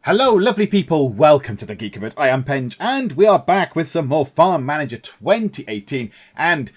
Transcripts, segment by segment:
Hello lovely people, welcome to the Geek. I am Penge and we are back with some more Farm Manager 2018 and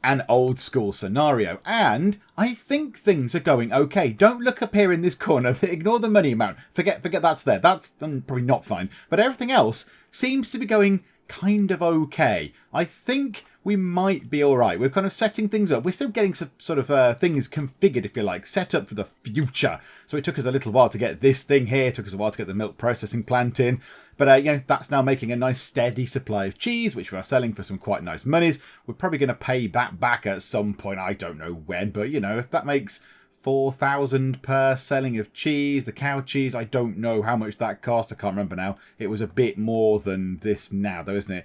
an old school scenario, and I think things are going okay. Don't look up here in this corner, ignore the money amount, forget that's there, that's probably not fine, but everything else seems to be going kind of okay. I think we might be alright. We're kind of setting things up. We're still getting some sort of things configured, if you like, set up for the future. So it took us a little while to get this thing here. It took us a while to get the milk processing plant in. But, that's now making a nice steady supply of cheese, which we are selling for some quite nice monies. We're probably going to pay that back at some point. I don't know when. But, if that makes 4,000 per selling of cheese, the cow cheese, I don't know how much that cost. I can't remember now. It was a bit more than this now, though, isn't it?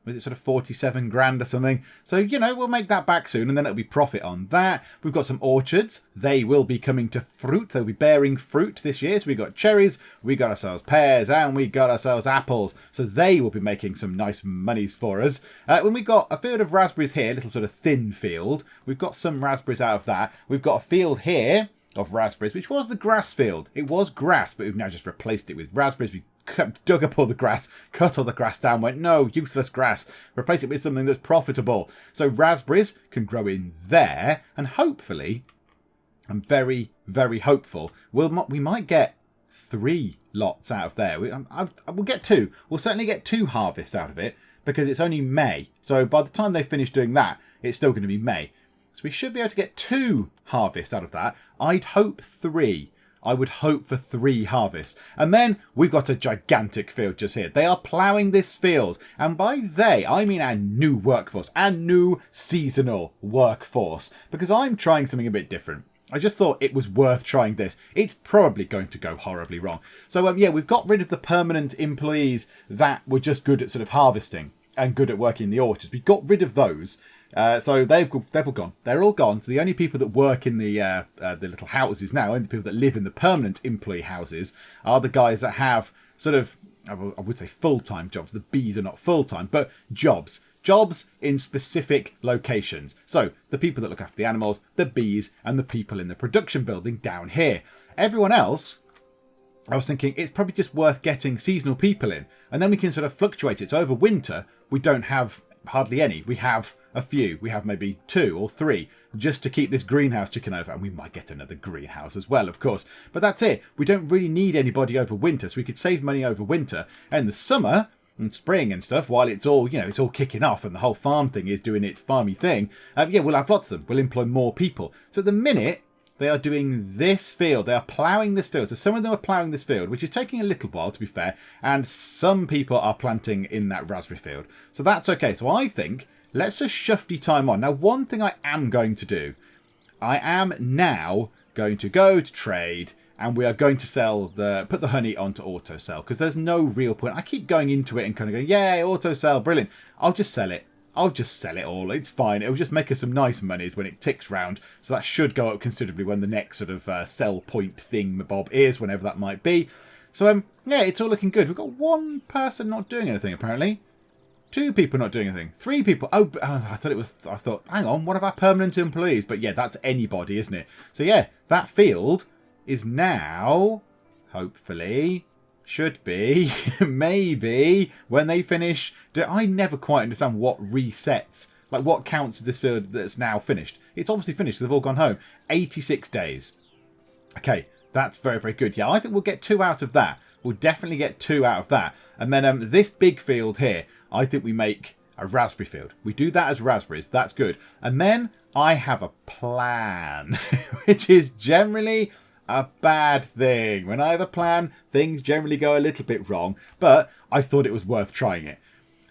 Was it sort of 47 grand or something? So, we'll make that back soon and then it'll be profit on that. We've got some orchards. They will be coming to fruit. They'll be bearing fruit this year. So we got cherries, we got ourselves pears, and we got ourselves apples. So they will be making some nice monies for us. When we got a field of raspberries here, a little sort of thin field. We've got some raspberries out of that. We've got a field here of raspberries, which was the grass field. It was grass, but we've now just replaced it with raspberries. We dug up all the grass, cut all the grass down, went, no, useless grass, replace it with something that's profitable. So raspberries can grow in there, and hopefully, I'm very, very hopeful, we might get 3 lots out of there. We'll get 2. We'll certainly get 2 harvests out of it, because it's only May. So by the time they finish doing that, it's still going to be May. So we should be able to get 2 harvests out of that. I'd hope 3. I would hope for 3 harvests. And then we've got a gigantic field just here. They are ploughing this field. And by they, I mean our new workforce, our new seasonal workforce. Because I'm trying something a bit different. I just thought it was worth trying this. It's probably going to go horribly wrong. So, we've got rid of the permanent employees that were just good at sort of harvesting and good at working in the orchards. We got rid of those. So they've all gone. They're all gone. So the only people that work in the little houses now, and the people that live in the permanent employee houses, are the guys that have sort of, I would say full-time jobs. The bees are not full-time, but jobs. Jobs in specific locations. So the people that look after the animals, the bees, and the people in the production building down here. Everyone else, I was thinking it's probably just worth getting seasonal people in, and then we can sort of fluctuate it. So over winter, we don't have hardly any. We have a few. We have maybe 2 or 3 just to keep this greenhouse ticking over. And we might get another greenhouse as well, of course. But that's it. We don't really need anybody over winter. So we could save money over winter. And the summer and spring and stuff, while it's all, it's all kicking off and the whole farm thing is doing its farmy thing. We'll have lots of them. We'll employ more people. So at the minute, they are doing this field. They are ploughing this field. So some of them are ploughing this field, which is taking a little while, to be fair. And some people are planting in that raspberry field. So that's okay. So I think let's just shufty time on. Now, one thing I am going to do, I am now going to go to trade, and we are going to put the honey onto auto sell, because there's no real point. I keep going into it and kind of going, yay, auto sell, brilliant. I'll just sell it. I'll just sell it all. It's fine. It'll just make us some nice monies when it ticks round. So that should go up considerably when the next sort of sell point thing Bob is, whenever that might be. So, it's all looking good. We've got 1 person not doing anything, apparently. 2 people not doing anything. 3 people. I thought, hang on, one of our permanent employees. But yeah, that's anybody, isn't it? So yeah, that field is now, hopefully, should be, maybe, when they finish. I never quite understand what resets, like what counts as this field that's now finished. It's obviously finished. They've all gone home. 86 days. Okay, that's very, very good. Yeah, I think we'll get 2 out of that. We'll definitely get 2 out of that. And then this big field here, I think we make a raspberry field. We do that as raspberries. That's good. And then I have a plan, which is generally a bad thing. When I have a plan, things generally go a little bit wrong, but I thought it was worth trying it.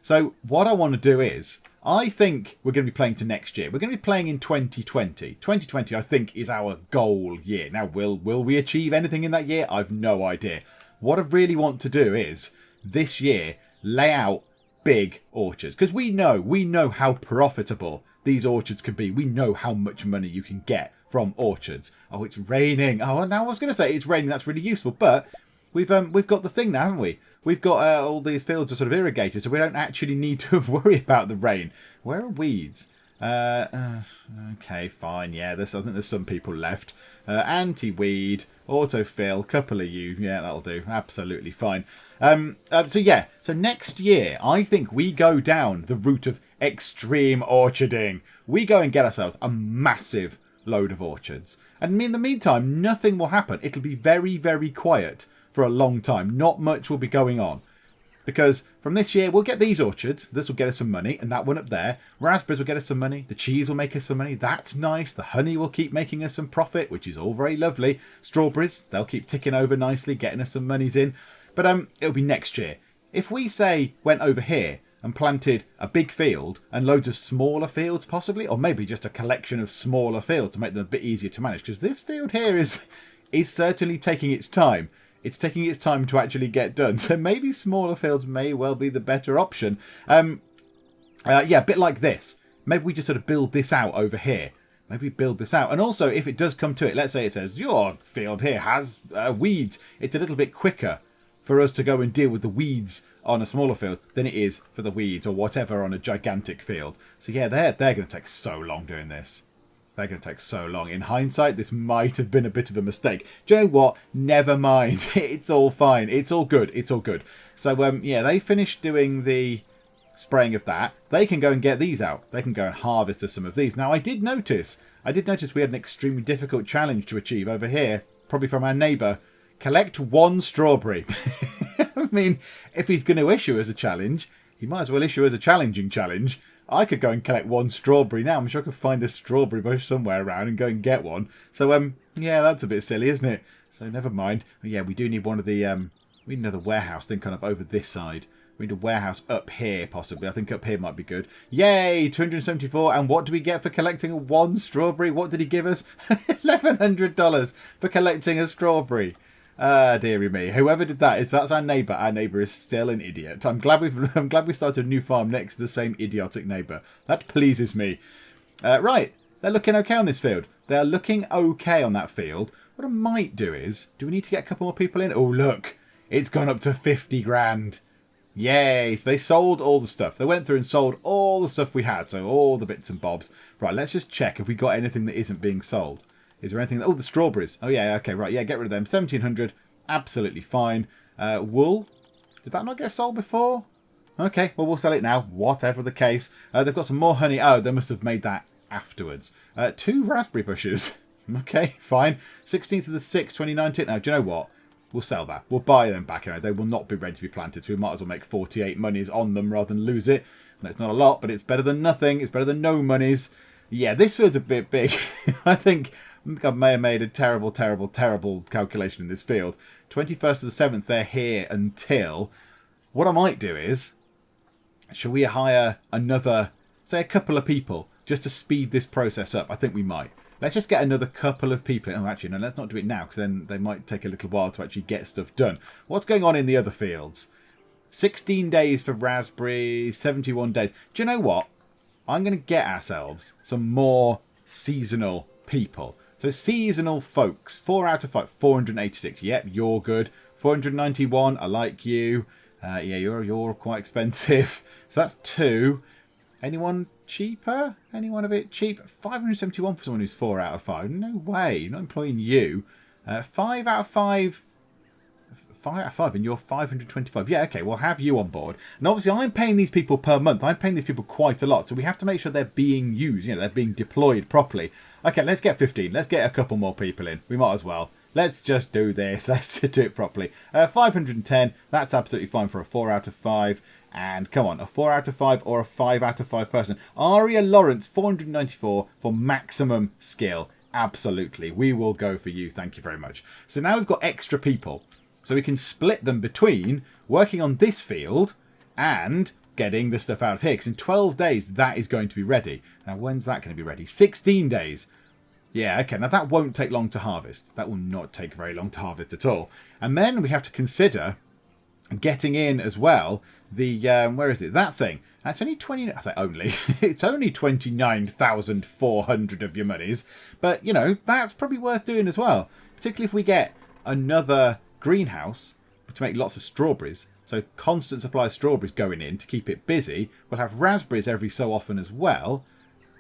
So what I want to do is, I think we're going to be playing to next year. We're going to be playing in 2020. 2020, I think, is our goal year. Now, will we achieve anything in that year? I've no idea. What I really want to do is, this year, lay out big orchards. Because we know how profitable these orchards can be. We know how much money you can get from orchards. Oh, it's raining. Oh, now I was going to say it's raining. That's really useful. But we've got the thing now, haven't we? We've got all these fields are sort of irrigated, so we don't actually need to worry about the rain. Where are weeds? Okay, fine. Yeah, I think there's some people left. Anti-weed, autofill, couple of you. Yeah, that'll do. Absolutely fine. So next year, I think we go down the route of extreme orcharding. We go and get ourselves a massive load of orchards. And in the meantime, nothing will happen. It'll be very, very quiet for a long time. Not much will be going on. Because from this year, we'll get these orchards. This will get us some money. And that one up there. Raspberries will get us some money. The cheese will make us some money. That's nice. The honey will keep making us some profit, which is all very lovely. Strawberries, they'll keep ticking over nicely, getting us some monies in. But it'll be next year. If we, say, went over here and planted a big field and loads of smaller fields possibly, or maybe just a collection of smaller fields to make them a bit easier to manage. Because this field here is certainly taking its time. It's taking its time to actually get done. So maybe smaller fields may well be the better option. Yeah, a bit like this. Maybe we just sort of build this out over here. Maybe build this out. And also, if it does come to it, let's say it says, your field here has weeds. It's a little bit quicker for us to go and deal with the weeds on a smaller field than it is for the weeds or whatever on a gigantic field. So yeah, they're going to take so long doing this. They're going to take so long. In hindsight, this might have been a bit of a mistake. Do you know what? Never mind. It's all fine. It's all good. It's all good. So, yeah, they finished doing the spraying of that. They can go and get these out. They can go and harvest some of these. Now, I did notice we had an extremely difficult challenge to achieve over here, probably from our neighbour. Collect one strawberry. I mean, if he's going to issue as a challenge, he might as well issue as a challenging challenge. I could go and collect one strawberry now. I'm sure I could find a strawberry bush somewhere around and go and get one. So, yeah, that's a bit silly, isn't it? So, never mind. But yeah, we do need one of the, we need another warehouse thing kind of over this side. We need a warehouse up here, possibly. I think up here might be good. Yay, 274. And what do we get for collecting one strawberry? What did he give us? $1,100 for collecting a strawberry. Dearie me. Whoever did that, if that's our neighbour is still an idiot. I'm glad we started a new farm next to the same idiotic neighbour. That pleases me. Right, they're looking okay on this field. They're looking okay on that field. What I might do is, do we need to get a couple more people in? Oh, look, it's gone up to 50 grand. Yay, so they sold all the stuff. They went through and sold all the stuff we had, so all the bits and bobs. Right, let's just check if we got anything that isn't being sold. Is there anything? Oh, the strawberries. Oh, yeah, okay, right. Yeah, get rid of them. 1,700. Absolutely fine. Wool. Did that not get sold before? Okay, well, we'll sell it now. Whatever the case. They've got some more honey. Oh, they must have made that afterwards. 2 raspberry bushes. Okay, fine. 16th of the 6th, 2019. Now, do you know what? We'll sell that. We'll buy them back. They will not be ready to be planted, so we might as well make 48 monies on them rather than lose it. And it's not a lot, but it's better than nothing. It's better than no monies. Yeah, this feels a bit big. I think I may have made a terrible, terrible, terrible calculation in this field. 21st of the 7th, they're here until... What I might do is... Shall we hire another, say a couple of people, just to speed this process up? I think we might. Let's just get another couple of people. Oh, actually, no, let's not do it now, because then they might take a little while to actually get stuff done. What's going on in the other fields? 16 days for raspberries, 71 days. Do you know what? I'm going to get ourselves some more seasonal people. So seasonal folks, 4 out of 5, 486. Yep, you're good. 491, I like you. Yeah, you're quite expensive. So that's 2. Anyone cheaper? Anyone a bit cheap? 571 for someone who's 4 out of 5. No way, I'm not employing you. 5 out of 5. 5 out of 5 and you're 525. Yeah, okay, we'll have you on board. And obviously I'm paying these people per month. I'm paying these people quite a lot. So we have to make sure they're being used. They're being deployed properly. Okay, let's get 15. Let's get a couple more people in. We might as well. Let's just do this. Let's do it properly. 510. That's absolutely fine for a 4 out of 5. And come on, a 4 out of 5 or a 5 out of 5 person. Aria Lawrence, 494 for maximum skill. Absolutely. We will go for you. Thank you very much. So now we've got extra people. So we can split them between working on this field and getting the stuff out of here. Because in 12 days, that is going to be ready. Now, when's that going to be ready? 16 days. Yeah, okay. Now, that won't take long to harvest. That will not take very long to harvest at all. And then we have to consider getting in as well the, where is it? That thing. That's only 20, I say only. It's only 29,400 of your monies. But, that's probably worth doing as well. Particularly if we get another greenhouse to make lots of strawberries. So constant supply of strawberries going in to keep it busy. We'll have raspberries every so often as well.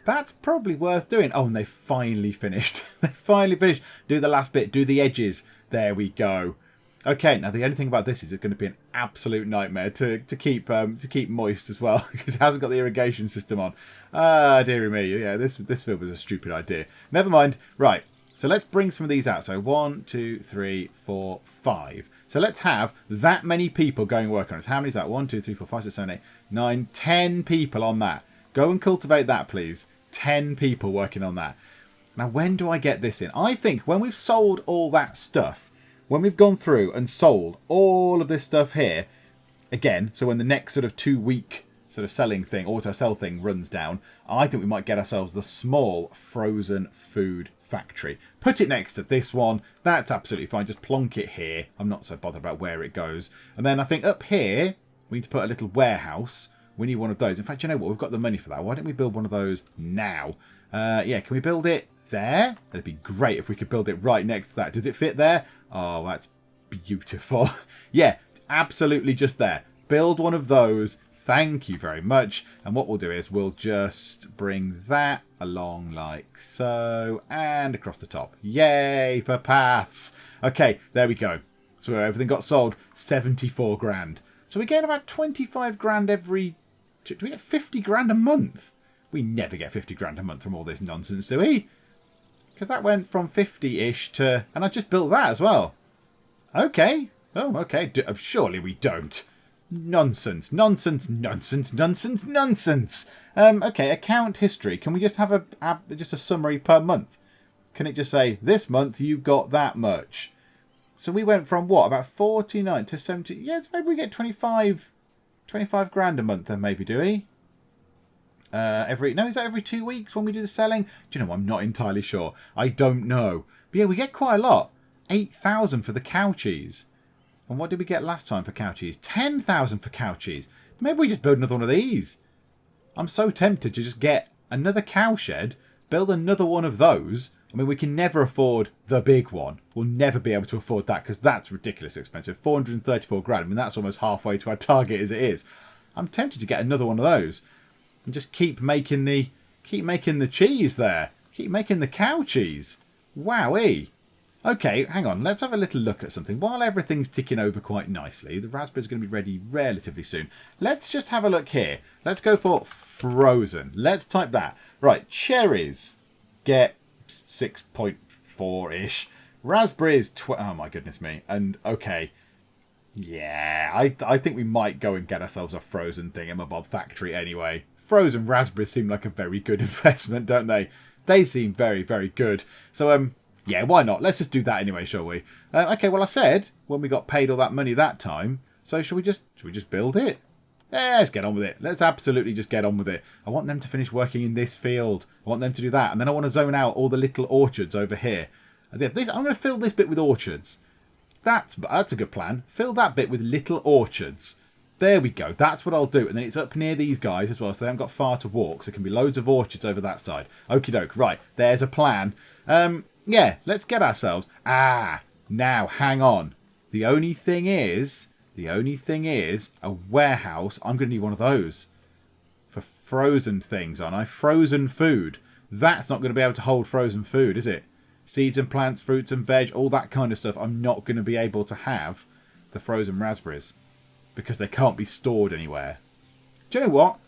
That's probably worth doing. Oh, and they finally finished. They finally finished. Do the last bit. Do the edges. There we go. Okay, now the only thing about this is it's going to be an absolute nightmare to keep moist as well, because it hasn't got the irrigation system on. Ah, dearie me. Yeah, this field was a stupid idea. Never mind. Right, so let's bring some of these out. So 1, 2, 3, 4, 5. So let's have that many people going work on it. How many is that? 1, 2, 3, 4, 5, 6, 7, 8, 9, 10 people on that. Go and cultivate that, please. 10 people working on that. Now, when do I get this in? I think when we've sold all that stuff, when we've gone through and sold all of this stuff here, again, so when the next sort of 2-week sort of selling thing, auto sell thing runs down, I think we might get ourselves the small frozen food factory. Put it next to this one. That's absolutely fine. Just plonk it here. I'm not so bothered about where it goes. And then I think up here, we need to put a little warehouse. We need one of those. In fact, you know what? We've got the money for that. Why don't we build one of those now? Yeah, can we build it there? That'd be great if we could build it right next to that. Does it fit there? Oh, that's beautiful. Yeah, absolutely just there. Build one of those. Thank you very much. And what we'll do is we'll just bring that along like so and across the top. Yay for paths. Okay, there we go. So everything got sold. 74 grand. So we get about 25 grand every... Do we get 50 grand a month? We never get 50 grand a month from all this nonsense, do we? Because that went from 50-ish to... And I just built that as well. Okay. Oh, okay. Surely we don't. Nonsense. Nonsense. Nonsense. Nonsense. Nonsense. Okay, account history. Can we just have just a summary per month? Can it just say, this month you got that much? So we went from what? About 49 to 70. Yeah, so maybe we get 25 grand a month then maybe, do we? Is that every 2 weeks when we do the selling? Do you know, I'm not entirely sure. I don't know. But yeah, we get quite a lot. 8,000 for the cow cheese. And what did we get last time for cow cheese? 10,000 for cow cheese. Maybe we just build another one of these. I'm so tempted to just get another cow shed, build another one of those. I mean, we can never afford the big one. We'll never be able to afford that because that's ridiculously expensive. 434 grand. I mean, that's almost halfway to our target as it is. I'm tempted to get another one of those. And just keep making the cheese there. Keep making the cow cheese. Wowee. Okay, hang on. Let's have a little look at something. While everything's ticking over quite nicely, the raspberries are going to be ready relatively soon. Let's just have a look here. Let's go for frozen. Let's type that. Right, cherries get 6.4-ish. Raspberries, oh my goodness me. And okay. Yeah, I think we might go and get ourselves a frozen thingamabob factory anyway. Frozen raspberries seem like a very good investment, don't they? They seem very, very good. So, yeah, why not? Let's just do that anyway, shall we? Okay, well, I said when we got paid all that money that time, so should we just build it? Yeah, let's get on with it. Let's absolutely just get on with it. I want them to finish working in this field. I want them to do that. And then I want to zone out all the little orchards over here. I'm going to fill this bit with orchards. That's a good plan. Fill that bit with little orchards. There we go. That's what I'll do. And then it's up near these guys as well, so they haven't got far to walk. So there can be loads of orchards over that side. Okie doke. Right, there's a plan. Yeah, let's get ourselves... now, hang on. The only thing is, a warehouse. I'm going to need one of those for frozen things, aren't I? Frozen food. That's not going to be able to hold frozen food, is it? Seeds and plants, fruits and veg, all that kind of stuff. I'm not going to be able to have the frozen raspberries because they can't be stored anywhere. Do you know what?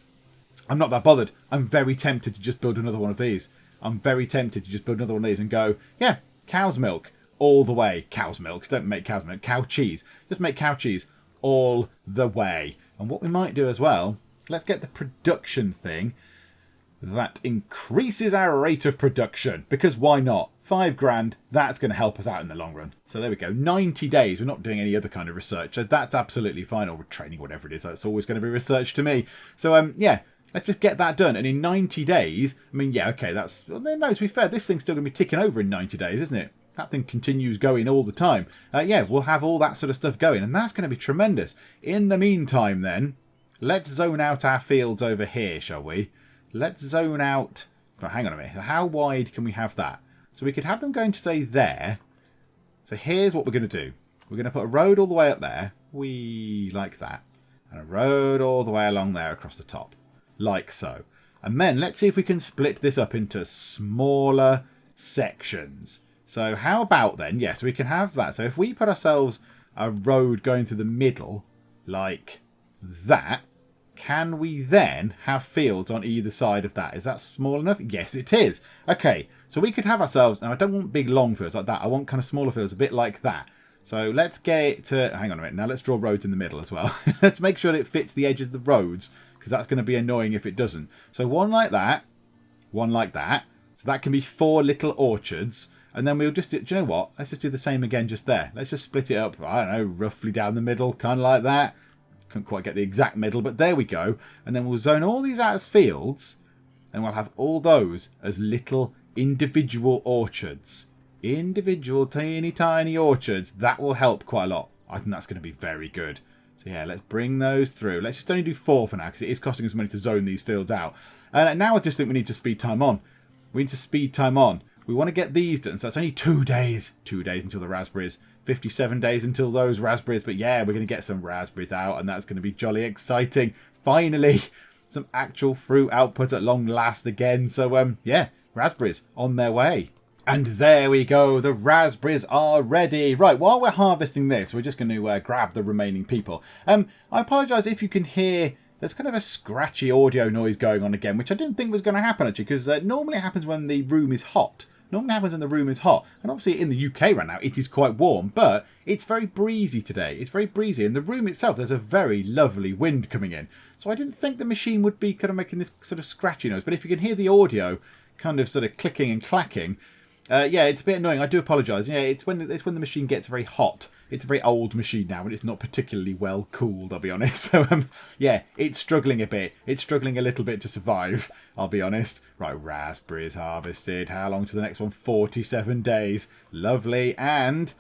I'm not that bothered. I'm very tempted to just build another one of these. I'm very tempted to just build another one of these and go, yeah, cow's milk all the way. Cow's milk. Don't make cow's milk. Cow cheese. Just make cow cheese all the way. And what we might do as well, let's get the production thing that increases our rate of production. Because why not? 5 grand, that's going to help us out in the long run. So there we go. 90 days. We're not doing any other kind of research. So that's absolutely fine. Or training, whatever it is. That's always going to be research to me. So, yeah. Let's just get that done. And in 90 days, I mean, yeah, okay, that's... Well, no, to be fair, this thing's still going to be ticking over in 90 days, isn't it? That thing continues going all the time. Yeah, we'll have all that sort of stuff going. And that's going to be tremendous. In the meantime, then, let's zone out our fields over here, shall we? Let's zone out... Oh, hang on a minute. How wide can we have that? So we could have them going to, say, there. So here's what we're going to do. We're going to put a road all the way up there. Like that. And a road all the way along there across the top. Like so. And then let's see if we can split this up into smaller sections. So how about then, yes, we can have that. So if we put ourselves a road going through the middle like that, can we then have fields on either side of that? Is that small enough? Yes, it is. Okay, so we could have ourselves, now I don't want big long fields like that. I want kind of smaller fields, a bit like that. So let's get it to, hang on a minute, now let's draw roads in the middle as well. Let's make sure that it fits the edges of the roads, because that's going to be annoying if it doesn't. So one like that, one like that. So that can be 4 little orchards. And then we'll just do you know what? Let's just do the same again just there. Let's just split it up, I don't know, roughly down the middle, kind of like that. Couldn't quite get the exact middle, but there we go. And then we'll zone all these out as fields, and we'll have all those as little individual orchards. Individual teeny tiny orchards. That will help quite a lot. I think that's going to be very good. So yeah, let's bring those through. Let's just only do 4 for now, because it is costing us money to zone these fields out. Now I just think we need to speed time on. We need to speed time on. We want to get these done. So it's only 2 days. 2 days until the raspberries. 57 days until those raspberries. But yeah, we're going to get some raspberries out, and that's going to be jolly exciting. Finally, some actual fruit output at long last again. So yeah, raspberries on their way. And there we go, the raspberries are ready. Right, while we're harvesting this, we're just going to grab the remaining people. I apologise if you can hear, there's kind of a scratchy audio noise going on again, which I didn't think was going to happen actually, because normally it happens when the room is hot. Normally happens when the room is hot. And obviously in the UK right now, it is quite warm, but it's very breezy today. It's very breezy. In the room itself, there's a very lovely wind coming in. So I didn't think the machine would be kind of making this sort of scratchy noise. But if you can hear the audio kind of sort of clicking and clacking, yeah, it's a bit annoying. I do apologise. Yeah, it's when the machine gets very hot. It's a very old machine now, and it's not particularly well cooled, I'll be honest. So, yeah, it's struggling a bit. It's struggling a little bit to survive, I'll be honest. Right, raspberries harvested. How long to the next one? 47 days. Lovely. And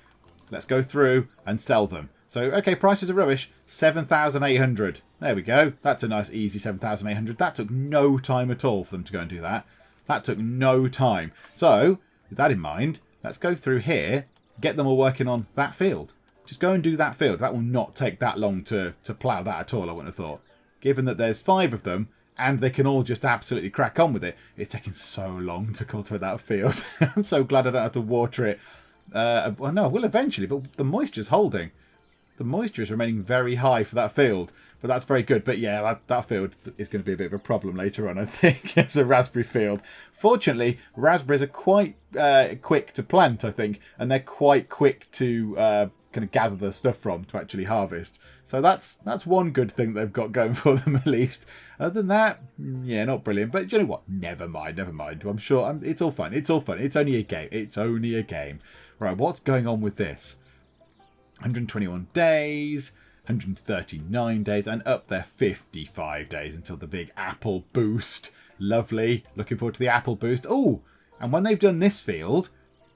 let's go through and sell them. So, okay, prices are rubbish. 7,800. There we go. That's a nice, easy 7,800. That took no time at all for them to go and do that. That took no time. So, with that in mind, let's go through here, get them all working on that field. Just go and do that field. That will not take that long to plough that at all, I wouldn't have thought. Given that there's 5 of them, and they can all just absolutely crack on with it. It's taking so long to cultivate that field. I'm so glad I don't have to water it. Well, no, I will eventually, but the moisture's holding. The moisture is remaining very high for that field. But that's very good. But yeah, that field is going to be a bit of a problem later on, I think. It's a raspberry field. Fortunately, raspberries are quite quick to plant, I think. And they're quite quick to kind of gather the stuff from to actually harvest. So that's one good thing they've got going for them, at least. Other than that, yeah, not brilliant. But you know what? Never mind, never mind. I'm sure it's all fun. It's all fun. It's only a game. It's only a game. Right, what's going on with this? 121 days... 139 days, and up there 55 days until the big apple boost. Lovely. Looking forward to the apple boost. Oh, and when they've done this field,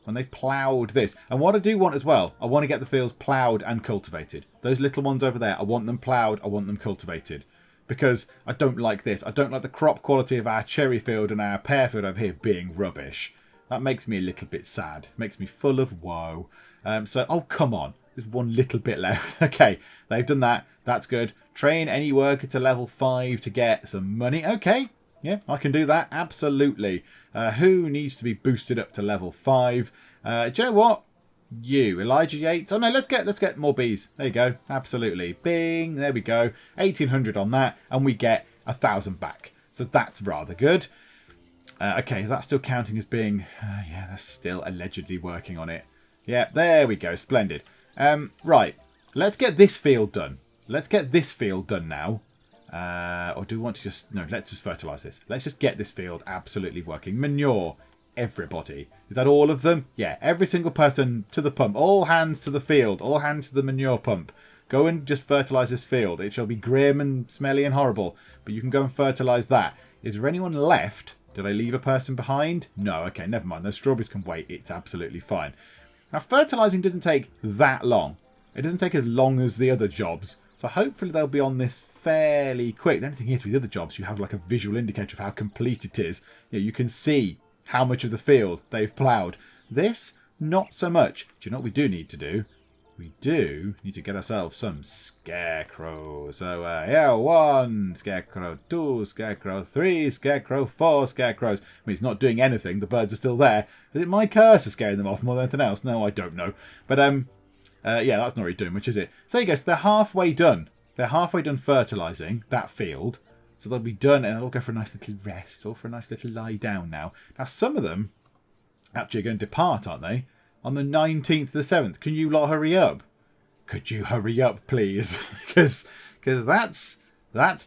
when they've ploughed this, and what I do want as well, I want to get the fields ploughed and cultivated. Those little ones over there, I want them ploughed, I want them cultivated. Because I don't like this. I don't like the crop quality of our cherry field and our pear field over here being rubbish. That makes me a little bit sad. Makes me full of woe. So, oh, come on. There's one little bit left. Okay, they've done that. That's good. Train any worker to level 5 to get some money. Okay, yeah, I can do that. Absolutely. Who needs to be boosted up to level 5? Do you know what? You, Elijah Yates. Oh no, let's get more bees. There you go. Absolutely. Bing. There we go. 1,800 on that, and we get 1,000 back. So that's rather good. Okay, is that still counting as being? Yeah, they're still allegedly working on it. Yeah, there we go. Splendid. Right, let's get this field done. Let's get this field done now. Or do we want to just... No, let's just fertilise this. Let's just get this field absolutely working. Manure. Everybody. Is that all of them? Yeah, every single person to the pump. All hands to the field. All hands to the manure pump. Go and just fertilise this field. It shall be grim and smelly and horrible. But you can go and fertilise that. Is there anyone left? Did I leave a person behind? No, okay, never mind. Those strawberries can wait. It's absolutely fine. Now, fertilising doesn't take that long. It doesn't take as long as the other jobs. So hopefully they'll be on this fairly quick. The only thing is, with the other jobs, you have like a visual indicator of how complete it is. You can see how much of the field they've ploughed. This, not so much. Do you know what we do need to do? we do need to get ourselves some scarecrows. So, yeah, 1 scarecrow, 2 scarecrow, 3 scarecrow, 4 scarecrows. I mean, it's not doing anything. The birds are still there. Is it my cursor scaring them off more than anything else? No, I don't know. But, yeah, that's not really doing much, is it? So, there you go. So, they're halfway done. They're halfway done fertilising that field. So, they'll be done and they'll go for a nice little rest or for a nice little lie down now. Now, some of them actually are going to depart, aren't they? On the 19th of the 7th. Can you lot hurry up? Could you hurry up, please? Because that's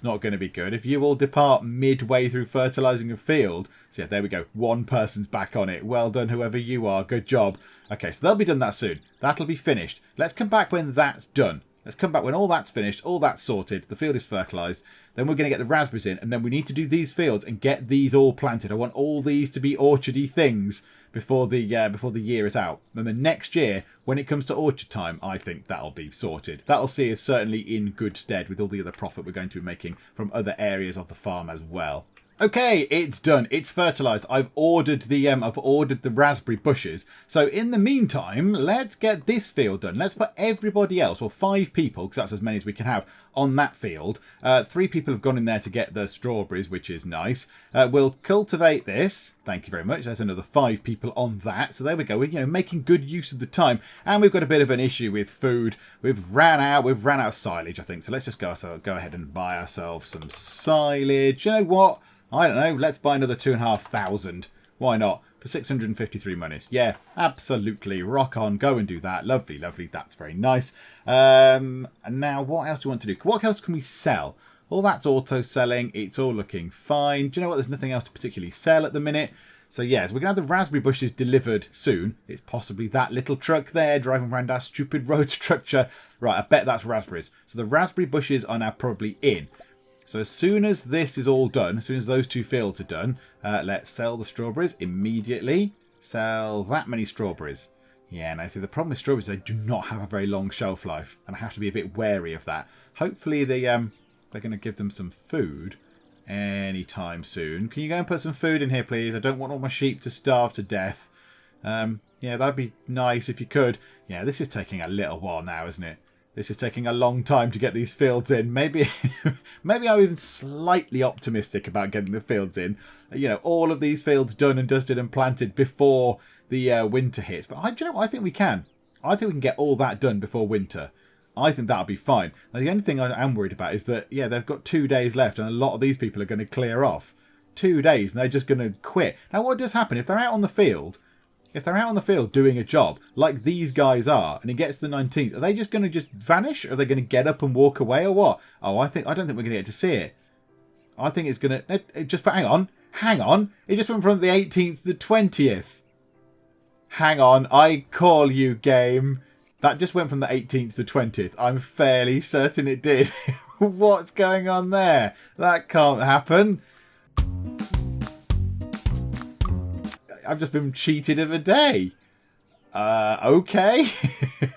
not going to be good. If you all depart midway through fertilising a field. So yeah, there we go. One person's back on it. Well done, whoever you are. Good job. Okay, so they'll be done that soon. That'll be finished. Let's come back when that's done. Let's come back when all that's finished, all that's sorted, the field is fertilised. Then we're going to get the raspberries in, and then we need to do these fields and get these all planted. I want all these to be orchardy things before the year is out. And then next year, when it comes to orchard time, I think that'll be sorted. That'll see us certainly in good stead with all the other profit we're going to be making from other areas of the farm as well. Okay, it's done. It's fertilised. I've ordered the raspberry bushes. So in the meantime, let's get this field done. Let's put everybody else, well, 5 people, because that's as many as we can have, on that field. 3 people have gone in there to get the strawberries, which is nice. We'll cultivate this. Thank you very much. There's another 5 people on that. So there we go. We're making good use of the time. And we've got a bit of an issue with food. We've ran out of silage, I think. So let's just go ahead and buy ourselves some silage. You know what? I don't know, let's buy another 2,500. Why not? For 653 monies. Yeah, absolutely. Rock on. Go and do that. Lovely, lovely. That's very nice. And now, what else do you want to do? What else can we sell? All that's auto-selling. It's all looking fine. Do you know what? There's nothing else to particularly sell at the minute. So, yes, we're going to have the raspberry bushes delivered soon. It's possibly that little truck there driving around our stupid road structure. Right, I bet that's raspberries. So the raspberry bushes are now probably in. So as soon as this is all done, as soon as those 2 fields are done, let's sell the strawberries immediately. Sell that many strawberries. Yeah, and I see the problem with strawberries, they do not have a very long shelf life. And I have to be a bit wary of that. Hopefully they're going to give them some food anytime soon. Can you go and put some food in here, please? I don't want all my sheep to starve to death. Yeah, that'd be nice if you could. Yeah, this is taking a little while now, isn't it? This is taking a long time to get these fields in. Maybe I'm even slightly optimistic about getting the fields in. All of these fields done and dusted and planted before the winter hits. But do you know what? I think we can. I think we can get all that done before winter. I think that'll be fine. Now, the only thing I am worried about is that, yeah, they've got 2 days left and a lot of these people are going to clear off. 2 days and they're just going to quit. Now, what does happen if they're out on the field? If they're out on the field doing a job, like these guys are, and it gets to the 19th, are they just going to just vanish? Are they going to get up and walk away or what? Oh, I don't think we're going to get to see it. I think it's going to... Hang on. It just went from the 18th to the 20th. Hang on. I call you, game. That just went from the 18th to the 20th. I'm fairly certain it did. What's going on there? That can't happen. I've just been cheated of a day. Okay.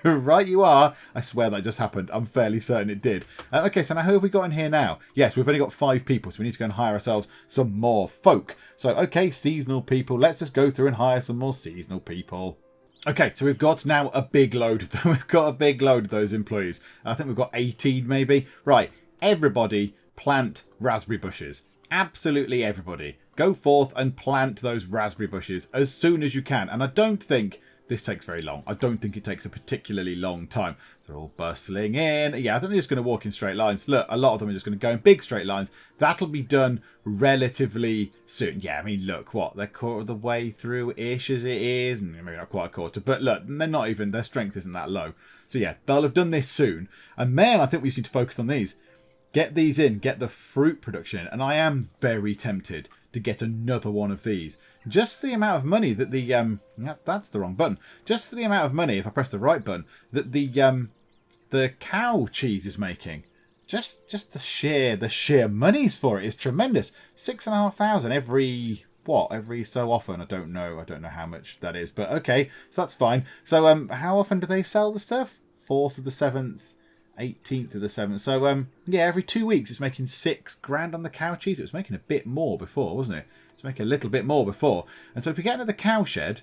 Right you are. I swear that just happened. I'm fairly certain it did. Okay, so now who have we got in here now? Yes, we've only got 5 people, so we need to go and hire ourselves some more folk. So, okay, seasonal people. Let's just go through and hire some more seasonal people. Okay, so we've got now a big load of them. We've got a big load of those employees. I think we've got 18 maybe. Right, everybody plant raspberry bushes. Absolutely everybody. Go forth and plant those raspberry bushes as soon as you can. And I don't think this takes very long. I don't think it takes a particularly long time. They're all bustling in. Yeah, I think they're just going to walk in straight lines. Look, a lot of them are just going to go in big straight lines. That'll be done relatively soon. Yeah, I mean, look, what? They're quarter of the way through-ish as it is. Maybe not quite a quarter. But look, they're not even, their strength isn't that low. So yeah, they'll have done this soon. And then I think we just need to focus on these. Get these in, get the fruit production in. And I am very tempted to get another one of these. Just the amount of money that the that's the wrong button. Just for the amount of money, if I press the right button, that the cow cheese is making. Just the sheer monies for it is tremendous. 6,500 every so often. I don't know how much that is, but okay, so that's fine. So how often do they sell the stuff? 4th of the 7th. 18th of the 7th. So, yeah, every 2 weeks it's making £6,000 on the cow cheese. It was making a bit more before, wasn't it? It was making a little bit more before. And so if we get another cow shed,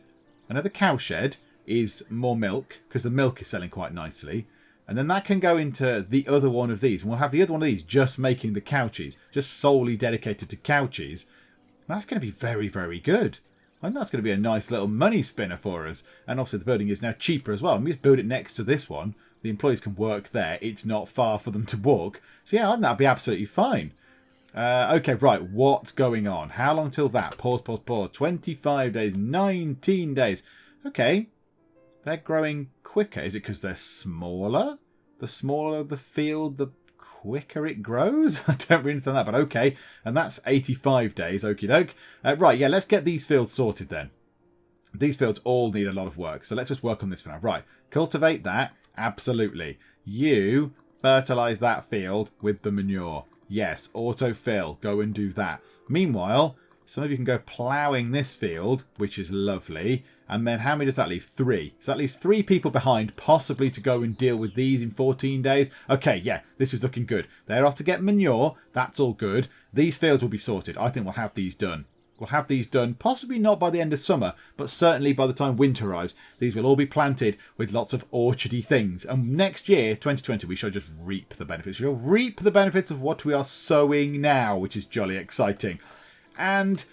is more milk, because the milk is selling quite nicely. And then that can go into the other one of these. And we'll have the other one of these just making the cow cheese, just solely dedicated to cow cheese. That's going to be very, very good. I think that's going to be a nice little money spinner for us. And obviously the building is now cheaper as well. And we just build it next to this one. The employees can work there. It's not far for them to walk. So yeah, I think that'll be absolutely fine. Okay, right. What's going on? How long till that? Pause, pause, pause. 25 days, 19 days. Okay. They're growing quicker. Is it because they're smaller? The smaller the field, the quicker it grows? I don't really understand that, but okay. And that's 85 days. Okie doke. Right, yeah, let's get these fields sorted then. These fields all need a lot of work. So let's just work on this for now. Right, cultivate that. Absolutely. You fertilise that field with the manure. Yes, autofill. Go and do that. Meanwhile, some of you can go ploughing this field, which is lovely. And then how many does that leave? 3. So that leaves 3 people behind, possibly to go and deal with these in 14 days. Okay, yeah, this is looking good. They're off to get manure. That's all good. These fields will be sorted. I think we'll have these done. We'll have these done, possibly not by the end of summer, but certainly by the time winter arrives. These will all be planted with lots of orchardy things. And next year, 2020, we shall just reap the benefits. We'll reap the benefits of what we are sowing now, which is jolly exciting. And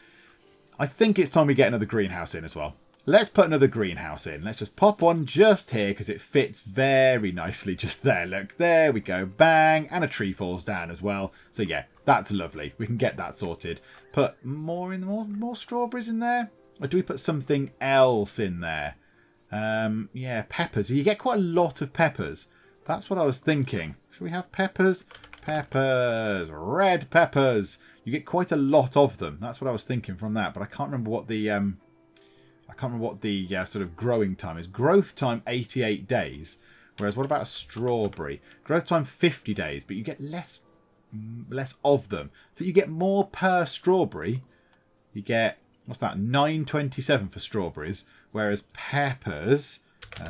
I think it's time we get another greenhouse in as well. Let's put another greenhouse in. Let's just pop one just here because it fits very nicely just there. Look, there we go. Bang. And a tree falls down as well. So yeah, that's lovely. We can get that sorted. Put more in more strawberries in there. Or do we put something else in there? Yeah, peppers. You get quite a lot of peppers. That's what I was thinking. Should we have peppers? Peppers. Red peppers. You get quite a lot of them. That's what I was thinking from that. But I can't remember what the sort of growing time is. Growth time 88 days. Whereas what about a strawberry? Growth time 50 days, but you get less of them. So you get more per strawberry. You get, what's that? 9.27 for strawberries. Whereas peppers, you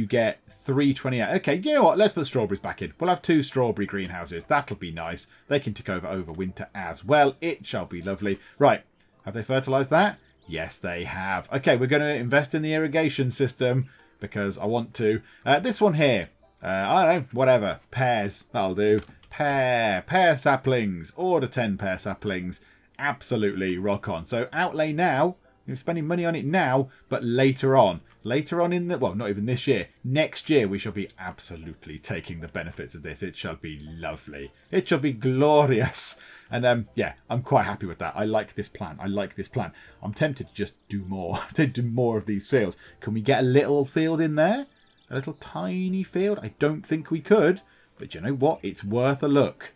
get 3.28. Okay, you know what? Let's put strawberries back in. We'll have 2 strawberry greenhouses. That'll be nice. They can tick over winter as well. It shall be lovely. Right. Have they fertilised that? Yes, they have. Okay, we're going to invest in the irrigation system because I want to. This one here. I don't know. Whatever. Pears. That'll do. Pear saplings. Order 10 pear saplings. Absolutely rock on. So outlay now. You're spending money on it now, but later on. Later on in the... Well, not even this year. Next year, we shall be absolutely taking the benefits of this. It shall be lovely. It shall be glorious. And, yeah, I'm quite happy with that. I like this plan. I'm tempted to just do more. To do more of these fields. Can we get a little field in there? A little tiny field? I don't think we could. But you know what? It's worth a look.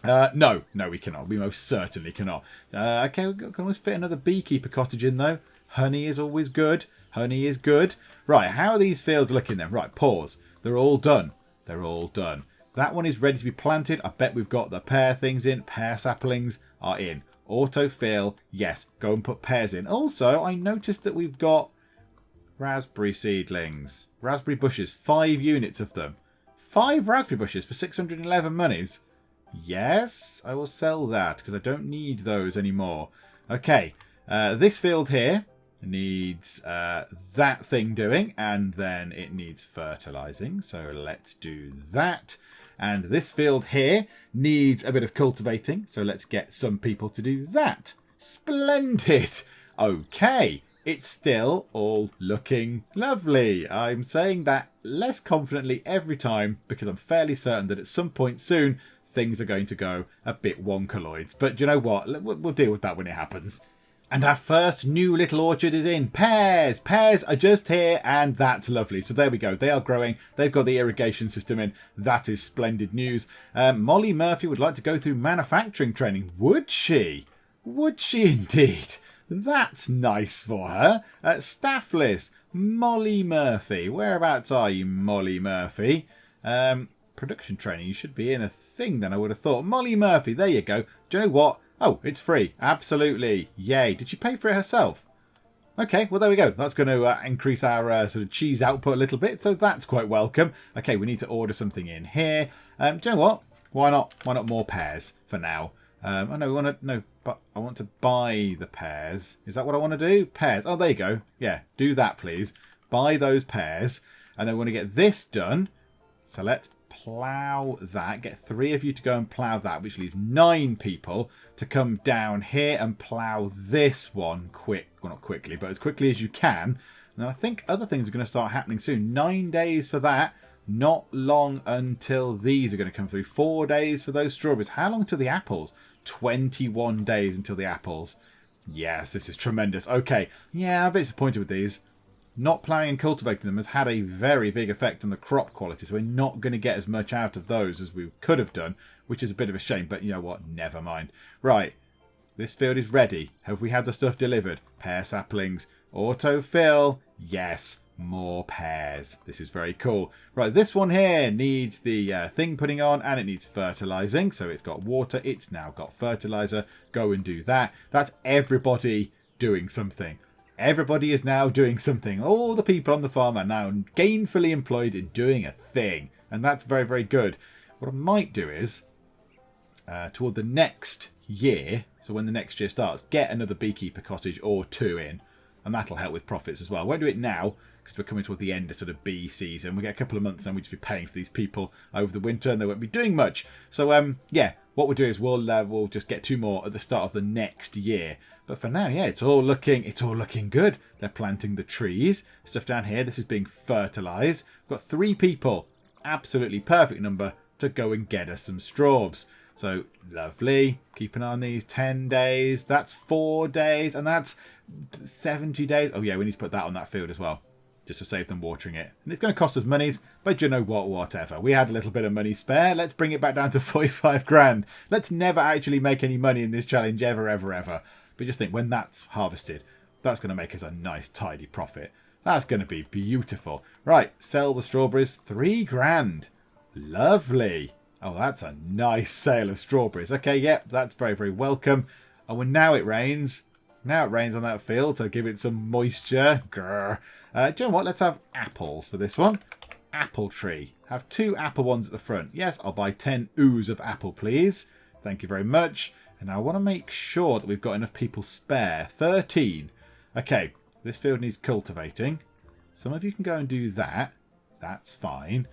No, we cannot. We most certainly cannot. Okay, we can always fit another beekeeper cottage in, though. Honey is always good. Honey is good. Right, how are these fields looking then? Right, pause. They're all done. That one is ready to be planted. I bet we've got the pear things in. Pear saplings are in. Autofill, yes. Go and put pears in. Also, I noticed that we've got raspberry seedlings. Raspberry bushes. 5 units of them. 5 raspberry bushes for 611 monies. Yes, I will sell that because I don't need those anymore. Okay, this field here needs that thing doing, and then it needs fertilizing. So let's do that. And this field here needs a bit of cultivating. So let's get some people to do that. Splendid. Okay, it's still all looking lovely. I'm saying that less confidently every time because I'm fairly certain that at some point soon things are going to go a bit wonkaloids. But you know what? We'll deal with that when it happens. And our first new little orchard is in. Pears! Pears are just here, and that's lovely. So there we go. They are growing. They've got the irrigation system in. That is splendid news. Molly Murphy would like to go through manufacturing training. Would she? Would she indeed? That's nice for her. Staff list. Molly Murphy. Whereabouts are you, Molly Murphy? Production training. You should be in a thing then, I would have thought. Molly Murphy. There you go. Do you know what? Oh, it's free. Absolutely. Yay. Did she pay for it herself? Okay, well, there we go. That's going to increase our sort of cheese output a little bit, so that's quite welcome. Okay, we need to order something in here. Do you know what? Why not? Why not more pears for now? Oh, no, we want to... No, but I want to buy the pears. Is that what I want to do? Pears. Oh, there you go. Yeah, do that, please. Buy those pears. And then we want to get this done. So let's plough that. Get 3 of you to go and plough that, which leaves 9 people to come down here and plough this one quick. Well, not quickly, but as quickly as you can. And then I think other things are going to start happening soon. 9 days for that. Not long until these are going to come through. 4 days for those strawberries. How long till the apples? 21 days until the apples. Yes, this is tremendous. Okay, yeah, I'm a bit disappointed with these. Not ploughing and cultivating them has had a very big effect on the crop quality, so we're not going to get as much out of those as we could have done, which is a bit of a shame, but you know what? Never mind. Right, this field is ready. Have we had the stuff delivered? Pear saplings. Autofill. Yes. More pears. This is very cool. Right, this one here needs the thing putting on, and it needs fertilizing. So it's got water. It's now got fertilizer. Go and do that. That's everybody doing something. Everybody is now doing something. All the people on the farm are now gainfully employed in doing a thing. And that's very, very good. What I might do is, toward the next year, so when the next year starts, get another beekeeper cottage or 2 in. And that'll help with profits as well. I won't do it now, because we're coming toward the end of sort of bee season. We get a couple of months and we'll just be paying for these people over the winter and they won't be doing much. So, yeah, what we'll do is we'll just get 2 more at the start of the next year. But for now, yeah, it's all looking good. They're planting the trees. Stuff down here, this is being fertilised. We've got 3 people, absolutely perfect number, to go and get us some straws. So, lovely. Keep an eye on these. 10 days. That's 4 days. And that's 70 days. Oh, yeah, we need to put that on that field as well, just to save them watering it. And it's going to cost us monies, but you know what, whatever. We had a little bit of money spare. Let's bring it back down to 45 grand. Let's never actually make any money in this challenge ever, ever, ever. But just think, when that's harvested, that's going to make us a nice, tidy profit. That's going to be beautiful. Right, sell the strawberries. 3 grand. Lovely. Oh, that's a nice sale of strawberries. Okay, yep, that's very, very welcome. Oh, and now it rains. Now it rains on that field to give it some moisture. Grr. Do you know what? Let's have apples for this one. Apple tree. Have 2 apple ones at the front. Yes, I'll buy 10 oos of apple, please. Thank you very much. And I want to make sure that we've got enough people spare. 13. Okay, this field needs cultivating. Some of you can go and do that. That's fine.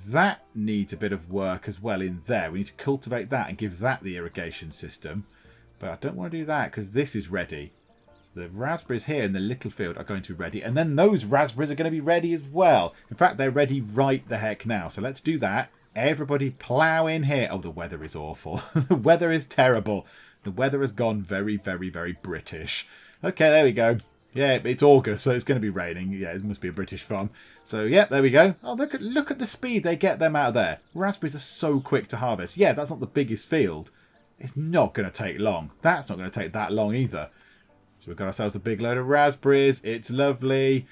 That needs a bit of work as well in there. We need to cultivate that and give that the irrigation system. But I don't want to do that because this is ready. So the raspberries here in the little field are going to be ready. And then those raspberries are going to be ready as well. In fact, they're ready right the heck now. So let's do that. Everybody plough in here. Oh, the weather is awful. The weather is terrible. The weather has gone very, very, very British. Okay, there we go. Yeah, it's August, so it's going to be raining. Yeah, it must be a British farm. So, yeah, there we go. Oh, look at the speed they get them out of there. Raspberries are so quick to harvest. Yeah, that's not the biggest field. It's not going to take long. That's not going to take that long either. So we've got ourselves a big load of raspberries. It's lovely.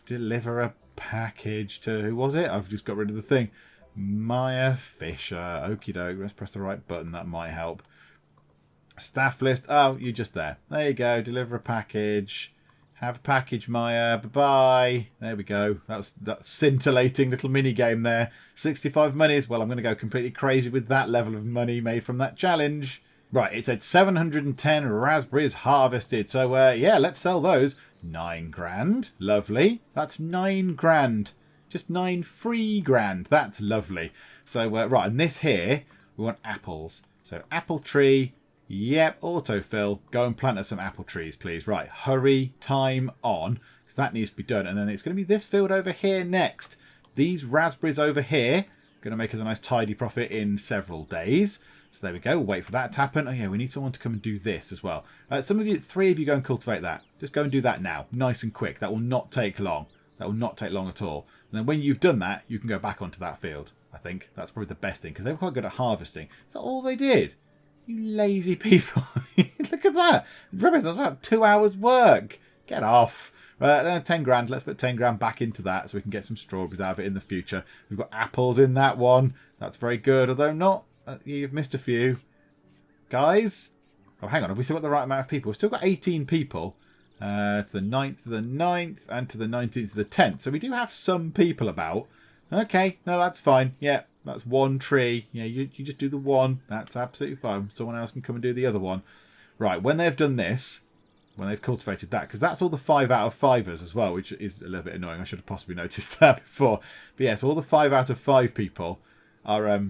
Deliver a package to... Who was it? I've just got rid of the thing. Maya Fisher. Okie doke. Let's press the right button. That might help. Staff list. Oh, you're just there. There you go. Deliver a package. Have a package, Maya. Bye-bye. There we go. That's that scintillating little mini game there. 65 monies. Well, I'm going to go completely crazy with that level of money made from that challenge. Right, it said 710 raspberries harvested. So, yeah, let's sell those. 9 grand. Lovely. That's 9 grand. Just 9 free grand. That's lovely. So, right, and this here, we want apples. So, apple tree. Yep, autofill. Go and plant us some apple trees, please. Right, hurry, time on, because that needs to be done. And then it's going to be this field over here next. These raspberries over here going to make us a nice tidy profit in several days. So there we go. We'll wait for that to happen. Oh, yeah, we need someone to come and do this as well. Some of you, 3 of you go and cultivate that. Just go and do that now. Nice and quick. That will not take long. That will not take long at all. And then when you've done that, you can go back onto that field, I think. That's probably the best thing, because they were quite good at harvesting. Is that all they did? You lazy people. Look at that. Rubbish, that's about 2 hours work. Get off. Right, 10 grand. Let's put 10 grand back into that so we can get some strawberries out of it in the future. We've got apples in that one. That's very good, although not... you've missed a few. Guys? Oh, hang on. Have we still got the right amount of people? We've still got 18 people. To the 9th of the 9th and to the 19th of the 10th. So we do have some people about. Okay. No, that's fine. Yeah. That's one tree. Yeah, you just do the one. That's absolutely fine. Someone else can come and do the other one. Right, when they've done this, when they've cultivated that, because that's all the 5 out of 5ers as well, which is a little bit annoying. I should have possibly noticed that before. But yeah, so all the 5 out of 5 people are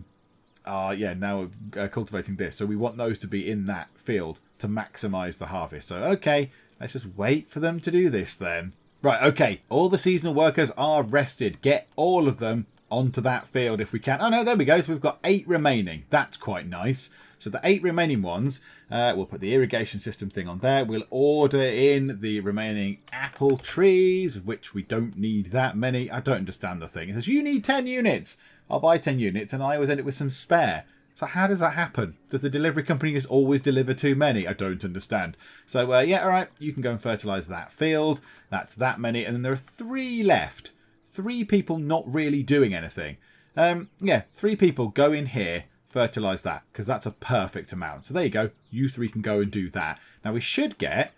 now cultivating this. So we want those to be in that field to maximise the harvest. So, okay, let's just wait for them to do this then. Right, okay, all the seasonal workers are rested. Get all of them onto that field if we can. Oh no, there we go. So we've got 8 remaining. That's quite nice. So the 8 remaining ones, we'll put the irrigation system thing on there. We'll order in the remaining apple trees, which we don't need that many. I don't understand the thing. It says, you need 10 units. I'll buy 10 units, and I always end up with some spare. So how does that happen? Does the delivery company just always deliver too many? I don't understand. So, yeah, all right, you can go and fertilise that field. That's that many. And then there are 3 left. 3 people not really doing anything. 3 people go in here, fertilise that, because that's a perfect amount. So there you go. You 3 can go and do that. Now, we should get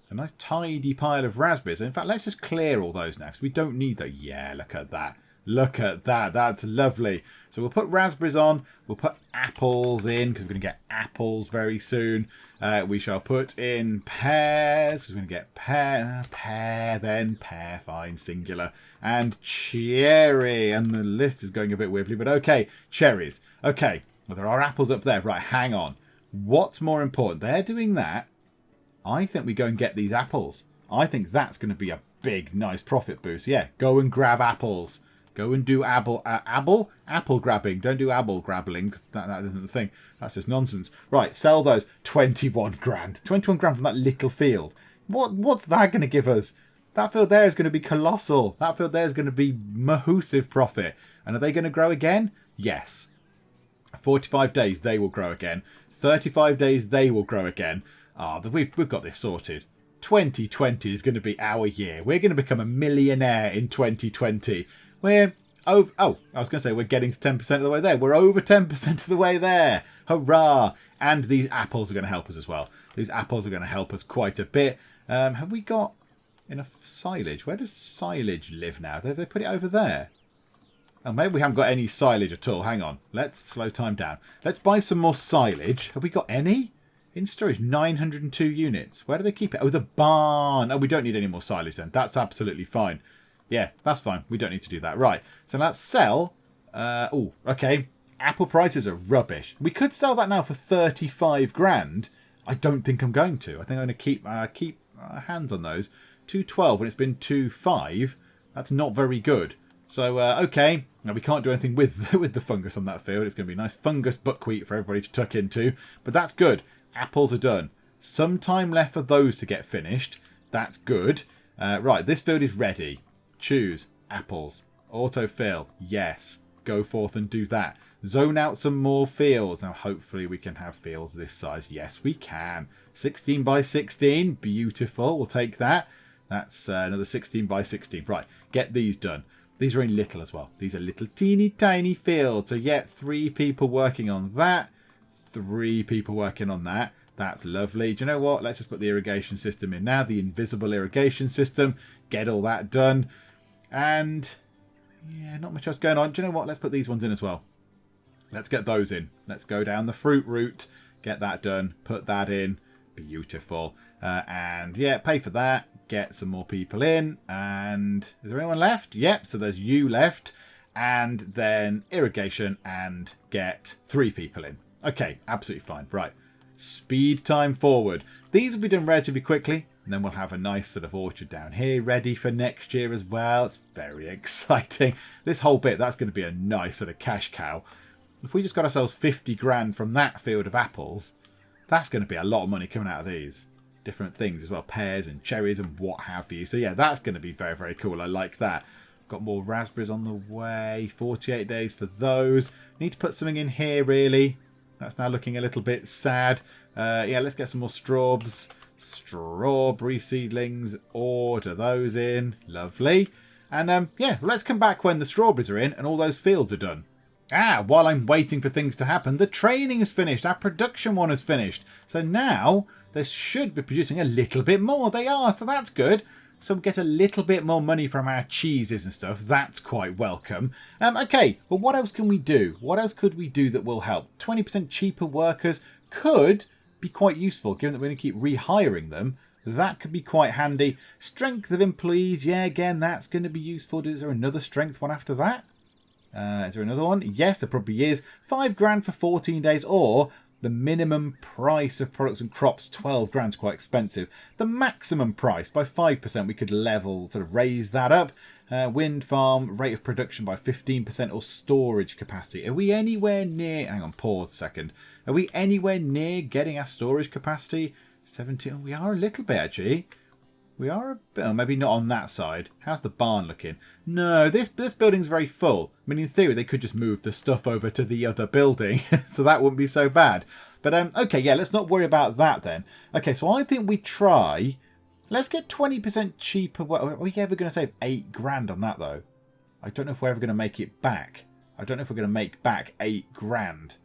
a nice tidy pile of raspberries. In fact, let's just clear all those now, because we don't need that. Yeah, look at that. Look at that. That's lovely. So we'll put raspberries on. We'll put apples in because we're going to get apples very soon. We shall put in pears because we're going to get pear, fine, singular. And cherry. And the list is going a bit weirdly, but okay. Cherries. Okay. Well, there are apples up there. Right, hang on. What's more important? They're doing that. I think we go and get these apples. I think that's going to be a big, nice profit boost. Yeah, go and grab apples. Go and do apple grabbing. Don't do apple grabbling, because that isn't the thing. That's just nonsense. Right, sell those. 21 grand. 21 grand from that little field. What's that going to give us? That field there is going to be colossal. That field there is going to be massive profit. And are they going to grow again? Yes. 45 days, they will grow again. 35 days, they will grow again. We've got this sorted. 2020 is going to be our year. We're going to become a millionaire in 2020. We're over... Oh, I was going to say we're getting to 10% of the way there. We're over 10% of the way there. Hurrah! And these apples are going to help us as well. These apples are going to help us quite a bit. Have we got enough silage? Where does silage live now? They put it over there. Oh, maybe we haven't got any silage at all. Hang on. Let's slow time down. Let's buy some more silage. Have we got any? In storage, 902 units. Where do they keep it? Oh, the barn. Oh, we don't need any more silage then. That's absolutely fine. Yeah, that's fine. We don't need to do that. Right. So let's sell. Okay. Apple prices are rubbish. We could sell that now for 35 grand. I don't think I'm going to. I think I'm going to keep hands on those. 212 when it's been 25. That's not very good. So, okay. Now, we can't do anything with the fungus on that field. It's going to be nice fungus buckwheat for everybody to tuck into. But that's good. Apples are done. Some time left for those to get finished. That's good. Right, this field is ready. Choose apples. Autofill. Yes. Go forth and do that. Zone out some more fields. Now, hopefully we can have fields this size. Yes, we can. 16 by 16. Beautiful. We'll take that. That's another 16 by 16. Right, get these done. These are only little as well. These are little teeny tiny fields. So, yeah, 3 people working on that. 3 people working on that. That's lovely. Do you know what? Let's just put the irrigation system in now. The invisible irrigation system. Get all that done. And, yeah, not much else going on. Do you know what? Let's put these ones in as well. Let's get those in. Let's go down the fruit route. Get that done. Put that in. Beautiful. And, yeah, pay for that. Get some more people in. And is there anyone left? Yep, so there's you left. And then irrigation and get 3 people in. Okay, absolutely fine. Right. Speed time forward. These will be done relatively quickly. And then we'll have a nice sort of orchard down here ready for next year as well. It's very exciting. This whole bit, that's going to be a nice sort of cash cow. If we just got ourselves 50 grand from that field of apples, that's going to be a lot of money coming out of these. Different things as well. Pears and cherries and what have you. So yeah, that's going to be very, very cool. I like that. Got more raspberries on the way. 48 days for those. Need to put something in here really. That's now looking a little bit sad. Yeah, let's get some more strawberries. Strawberry seedlings. Order those in. Lovely. And yeah, let's come back when the strawberries are in and all those fields are done. While I'm waiting for things to happen, the training is finished. Our production one is finished. So now they should be producing a little bit more. They are, so that's good. so we get a little bit more money from our cheeses and stuff. That's quite welcome. Okay, well, what else can we do? What else could we do that will help? 20% cheaper workers could be quite useful, given that we're going to keep rehiring them. That could be quite handy. Strength of employees, yeah, again, that's going to be useful. Is there another strength one after that? Is there another one? Yes, there probably is. 5 grand for 14 days, or the minimum price of products and crops, 12 grand's quite expensive. The maximum price, by 5%, we could level, sort of raise that up. Wind farm, rate of production by 15%, or storage capacity. Are we anywhere near... Hang on, pause a second. Are we anywhere near getting our storage capacity? 17. Oh, we are a little bit, actually. We are a bit... Oh, maybe not on that side. How's the barn looking? No, this building's very full. I mean, in theory, they could just move the stuff over to the other building. So that wouldn't be so bad. But, okay, yeah, let's not worry about that then. Okay, so I think we try... Let's get 20% cheaper. Are we ever going to save 8 grand on that, though? I don't know if we're ever going to make it back. I don't know if we're going to make back 8 grand.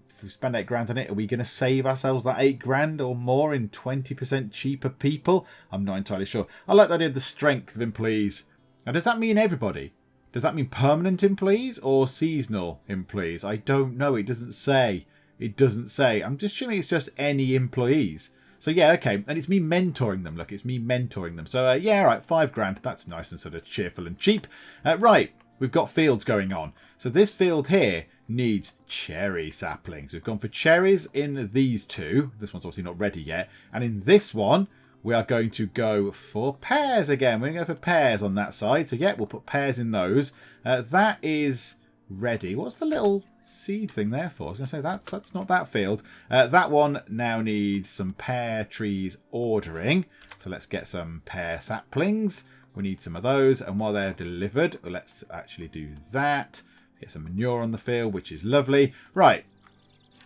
If we spend 8 grand on it, are we going to save ourselves that 8 grand or more in 20% cheaper people? I'm not entirely sure. I like the idea of the strength of employees. Now, does that mean everybody? Does that mean permanent employees or seasonal employees? I don't know. It doesn't say. It doesn't say. I'm just assuming it's just any employees. So, yeah, okay. And it's me mentoring them. Look, it's me mentoring them. So, yeah, all right, 5 grand. That's nice and sort of cheerful and cheap. Right, we've got fields going on. So this field here needs cherry saplings. We've gone for cherries in these two. This one's obviously not ready yet. And in this one, we are going to go for pears again. We're going to go for pears on that side. So, yeah, we'll put pears in those. That is ready. What's the little seed thing there for? I was going to say that's not that field. That one now needs some pear trees ordering. So let's get some pear saplings. We need some of those. And while they're delivered, let's actually do that. Get some manure on the field, which is lovely. Right.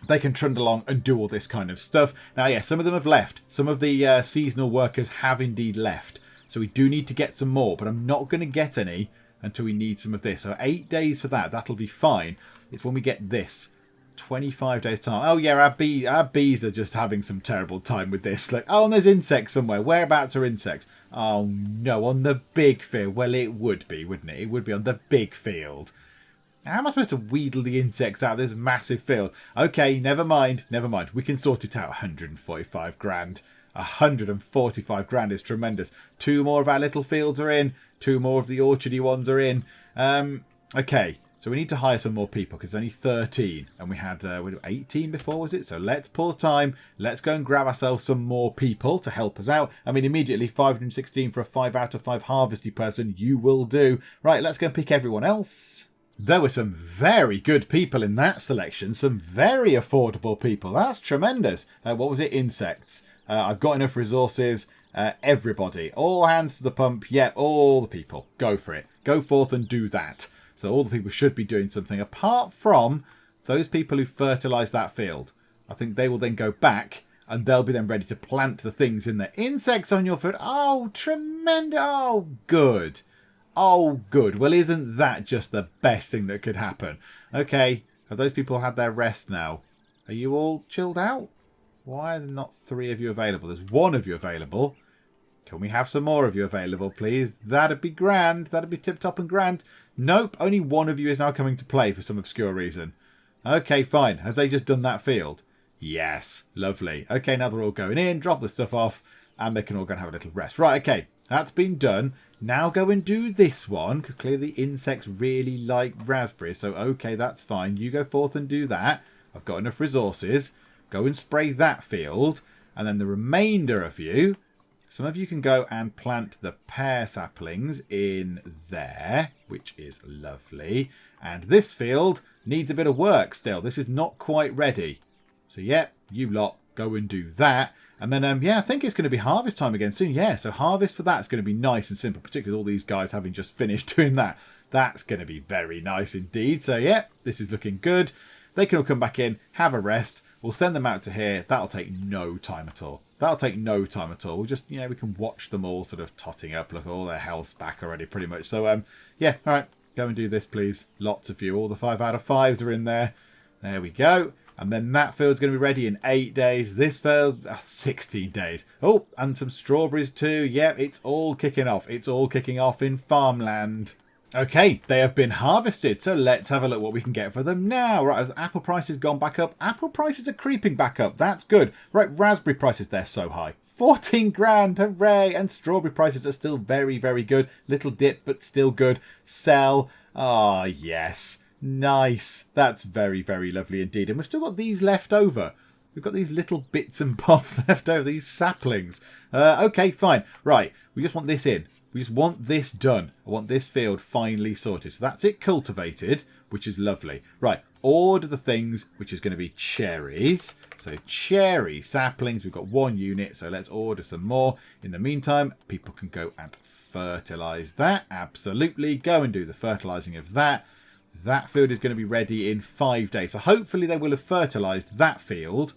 They can trundle along and do all this kind of stuff. Now, yeah, some of them have left. Some of the seasonal workers have indeed left. So we do need to get some more. But I'm not going to get any until we need some of this. So 8 days for that. That'll be fine. It's when we get this. 25 days time. Oh, yeah, our bees are just having some terrible time with this. Like, oh, and there's insects somewhere. Whereabouts are insects? Oh, no, on the big field. Well, it would be, wouldn't it? It would be on the big field. How am I supposed to wheedle the insects out of this massive field? Okay, never mind. Never mind. We can sort it out. 145 grand. 145 grand is tremendous. 2 more of our little fields are in. 2 more of the orchardy ones are in. Okay, so we need to hire some more people because only 13. And we had 18 before, was it? So let's pause time. Let's go and grab ourselves some more people to help us out. I mean, immediately 516 for a 5 out of 5 harvesty person. You will do. Right, let's go and pick everyone else. There were some very good people in that selection. Some very affordable people. That's tremendous. What was it? Insects. I've got enough resources. Everybody. All hands to the pump. Yeah, all the people. Go for it. Go forth and do that. So all the people should be doing something apart from those people who fertilise that field. I think they will then go back and they'll be then ready to plant the things in there. Insects on your field. Oh, tremendous. Oh, good. Oh, good. Well, isn't that just the best thing that could happen? Okay, have those people had their rest now? Are you all chilled out? Why are there not 3 of you available? There's 1 of you available. Can we have some more of you available, please? That'd be grand. That'd be tip-top and grand. Nope, only 1 of you is now coming to play for some obscure reason. Okay, fine. Have they just done that field? Yes, lovely. Okay, now they're all going in, drop the stuff off, and they can all go and have a little rest. Right, okay, that's been done. Now go and do this one, because clearly insects really like raspberries. So, okay, that's fine. You go forth and do that. I've got enough resources. Go and spray that field. And then the remainder of you, some of you can go and plant the pear saplings in there, which is lovely. And this field needs a bit of work still. This is not quite ready. So, yeah, you lot go and do that. And then, yeah, I think it's going to be harvest time again soon. Yeah, so harvest for that's going to be nice and simple, particularly with all these guys having just finished doing that. That's going to be very nice indeed. So, yeah, this is looking good. They can all come back in, have a rest. We'll send them out to here. That'll take no time at all. That'll take no time at all. We'll just, you know, we can watch them all sort of totting up. Look, all their health's back already pretty much. So, yeah, all right, go and do this, please. Lots of you. All the 5 out of 5s are in there. There we go. And then that field's going to be ready in 8 days. This field, 16 days. Oh, and some strawberries too. Yep, it's all kicking off. It's all kicking off in farmland. Okay, they have been harvested, so let's have a look what we can get for them now. Right, have apple prices gone back up? Apple prices are creeping back up. That's good. Right, raspberry prices, they're so high. 14 grand, hooray! And strawberry prices are still very, very good. Little dip, but still good. Sell. Ah, yes. Nice. That's very, very lovely indeed. And we've still got these left over. We've got these little bits and bobs left over, these saplings. Okay, fine. Right, we just want this in. We just want this done. I want this field finally sorted. So that's it cultivated, which is lovely. Right, order the things, which is going to be cherries. So cherry saplings, we've got 1 unit, so let's order some more. In the meantime, people can go and fertilise that. Absolutely, go and do the fertilising of that. That field is going to be ready in 5 days. So hopefully they will have fertilised that field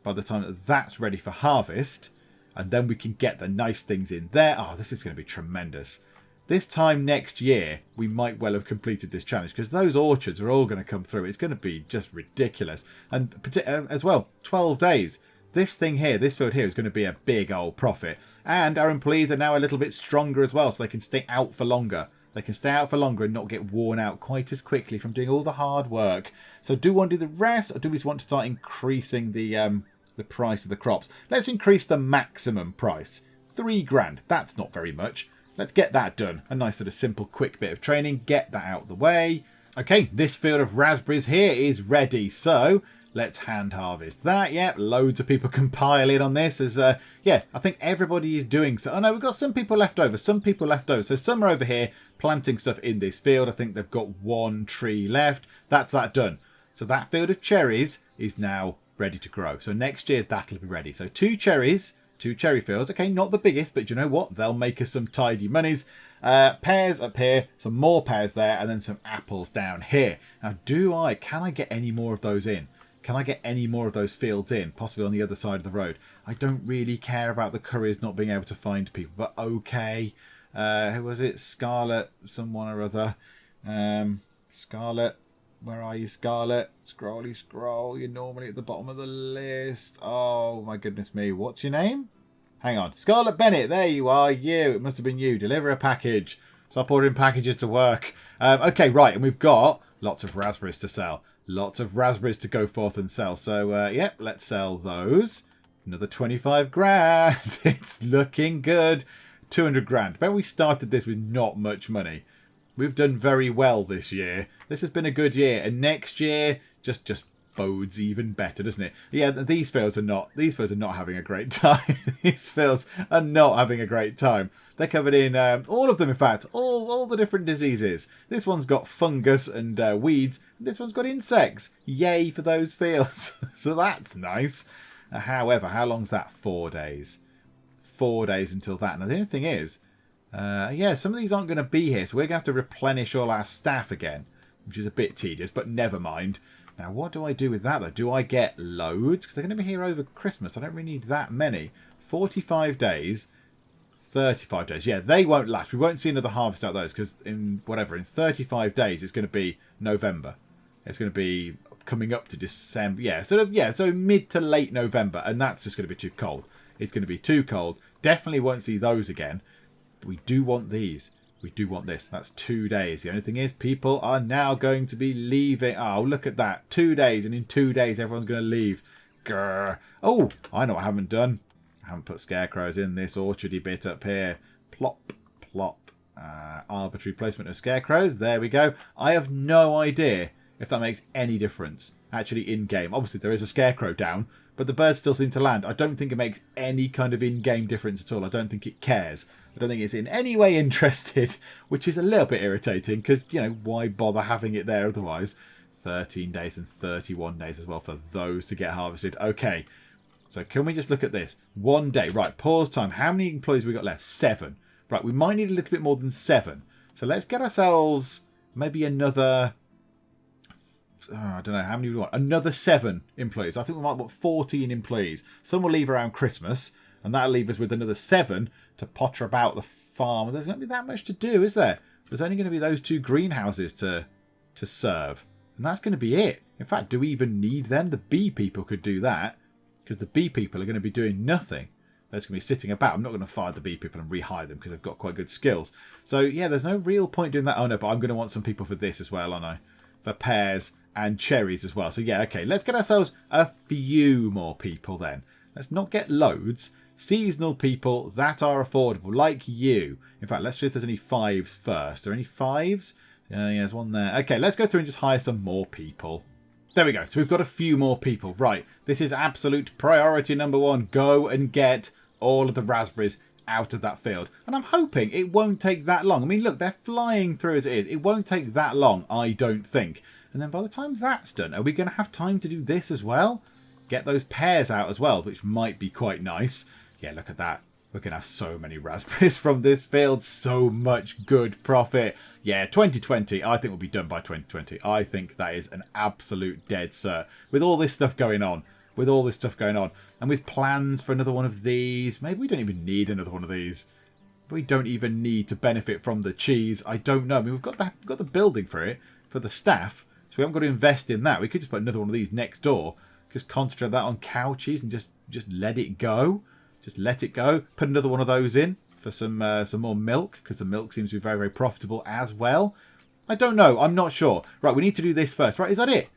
by the time that that's ready for harvest. And then we can get the nice things in there. Oh, this is going to be tremendous. This time next year, we might well have completed this challenge because those orchards are all going to come through. It's going to be just ridiculous. And as well, 12 days. This thing here, this field here is going to be a big old profit. And our employees are now a little bit stronger as well, so they can stay out for longer. They can stay out for longer and not get worn out quite as quickly from doing all the hard work. So do we want to do the rest, or do we want to start increasing the price of the crops? Let's increase the maximum price. 3 grand. That's not very much. Let's get that done. A nice sort of simple, quick bit of training. Get that out of the way. Okay, this field of raspberries here is ready. So let's hand harvest that. Yeah, loads of people can pile in on this. As yeah, I think everybody is doing so. Oh no, we've got some people left over. Some people left over. So some are over here planting stuff in this field. I think they've got 1 tree left. That's that done. So that field of cherries is now ready to grow. So next year that'll be ready. So 2 cherries, 2 cherry fields. Okay, not the biggest, but you know what? They'll make us some tidy monies. Pears up here, some more pears there, and then some apples down here. Now, can I get any more of those in? Can I get any more of those fields in? Possibly on the other side of the road. I don't really care about the couriers not being able to find people, but okay. Who was it? Scarlet, someone or other. Scarlet. Where are you, Scarlet? Scrolly scroll. You're normally at the bottom of the list. Oh, my goodness me. What's your name? Hang on. Scarlet Bennett. There you are. You. It must have been you. Deliver a package. Stop ordering packages to work. Okay, right. And we've got lots of raspberries to sell. Lots of raspberries to go forth and sell. So, yep, let's sell those. Another 25 grand. It's looking good. 200 grand. Bet we started this with not much money. We've done very well this year. This has been a good year, and next year just bodes even better, doesn't it? Yeah, these fields are not having a great time. These fields are not having a great time. They're covered in all of them, in fact, all the different diseases. This one's got fungus and weeds. And this one's got insects. Yay for those fields. So that's nice. However, how long's that? 4 days. 4 days until that. Now the only thing is, yeah, some of these aren't going to be here, so we're going to have to replenish all our staff again, which is a bit tedious, but never mind. Now, what do I do with that, though? Do I get loads? Because they're going to be here over Christmas. I don't really need that many. 45 days, 35 days. Yeah, they won't last. We won't see another harvest out of those, because in 35 days, it's going to be November. It's going to be coming up to December. Yeah, so mid to late November, and that's just going to be too cold. It's going to be too cold. Definitely won't see those again. We do want these. We do want this. That's 2 days. The only thing is, people are now going to be leaving. Oh, look at that. 2 days, and in 2 days, everyone's going to leave. Grr. Oh, I know what I haven't done. I haven't put scarecrows in this orchardy bit up here. Plop, plop. Arbitrary placement of scarecrows. There we go. I have no idea if that makes any difference, actually, in-game. Obviously, there is a scarecrow down, but the birds still seem to land. I don't think it makes any kind of in-game difference at all. I don't think it cares. I don't think it's in any way interested, which is a little bit irritating because, you know, why bother having it there otherwise? 13 days and 31 days as well for those to get harvested. Okay, so can we just look at this? 1 day. Right, pause time. How many employees have we got left? 7. Right, we might need a little bit more than 7. So let's get ourselves maybe another... I don't know how many we want. Another 7 employees. I think we might want 14 employees. Some will leave around Christmas, and that'll leave us with another 7 to potter about the farm. There's going to be that much to do, is there? There's only going to be those 2 greenhouses to serve. And that's going to be it. In fact, do we even need them? The bee people could do that, because the bee people are going to be doing nothing. They're just going to be sitting about. I'm not going to fire the bee people and rehire them because they've got quite good skills. So, yeah, there's no real point doing that. Oh, no, but I'm going to want some people for this as well, aren't I? For pears and cherries as well. So, yeah, okay, let's get ourselves a few more people then. Let's not get loads. Seasonal people that are affordable, like you. In fact, let's see if there's any 5s first. Are there any 5s? Yeah, there's one there. Okay, let's go through and just hire some more people. There we go. So we've got a few more people. Right, this is absolute priority number 1. Go and get all of the raspberries out of that field. And I'm hoping it won't take that long. I mean, look, they're flying through as it is. It won't take that long, I don't think. And then by the time that's done, are we going to have time to do this as well? Get those pears out as well, which might be quite nice. Yeah, look at that. We're going to have so many raspberries from this field. So much good profit. Yeah, 2020, I think we'll be done by 2020. I think that is an absolute dead cert. With all this stuff going on. And with plans for another one of these. Maybe we don't even need another one of these. We don't even need to benefit from the cheese. I don't know. I mean, we've got the building for it, for the staff. So we haven't got to invest in that. We could just put another one of these next door. Just concentrate that on cow cheese and just let it go. Just let it go. Put another one of those in for some more milk, because the milk seems to be very, very profitable as well. I don't know. I'm not sure. Right, we need to do this first. Right, is that it?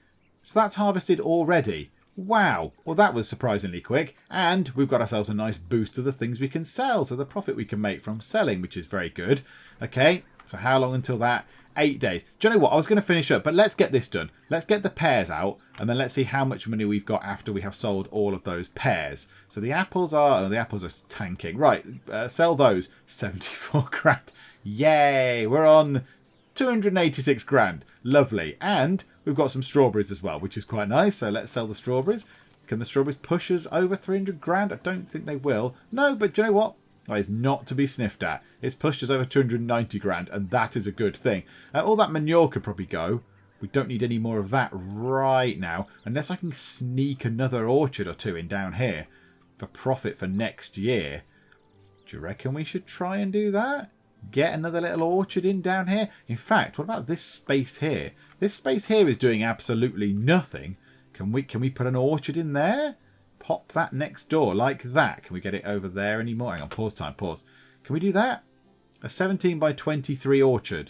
So that's harvested already. Wow. Well, that was surprisingly quick. And we've got ourselves a nice boost to the things we can sell. So the profit we can make from selling, which is very good. Okay, so how long until that? 8 days. Do you know what? I was going to finish up, but let's get this done. Let's get the pears out, and then let's see how much money we've got after we have sold all of those pears. So the apples are tanking. Right, sell those. 74 grand. Yay! We're on 286 grand. Lovely. And we've got some strawberries as well, which is quite nice. So let's sell the strawberries. Can the strawberries push us over 300 grand? I don't think they will. No, but do you know what? That is not to be sniffed at. It's pushed us over 290 grand, and that is a good thing. All that manure could probably go. We don't need any more of that right now, unless I can sneak another orchard or two in down here for profit for next year. Do you reckon we should try and do that? Get another little orchard in down here? In fact, what about this space here? This space here is doing absolutely nothing. Can we put an orchard in there? Pop that next door like that. Can we get it over there anymore? Hang on, pause time, pause. Can we do that? A 17 by 23 orchard.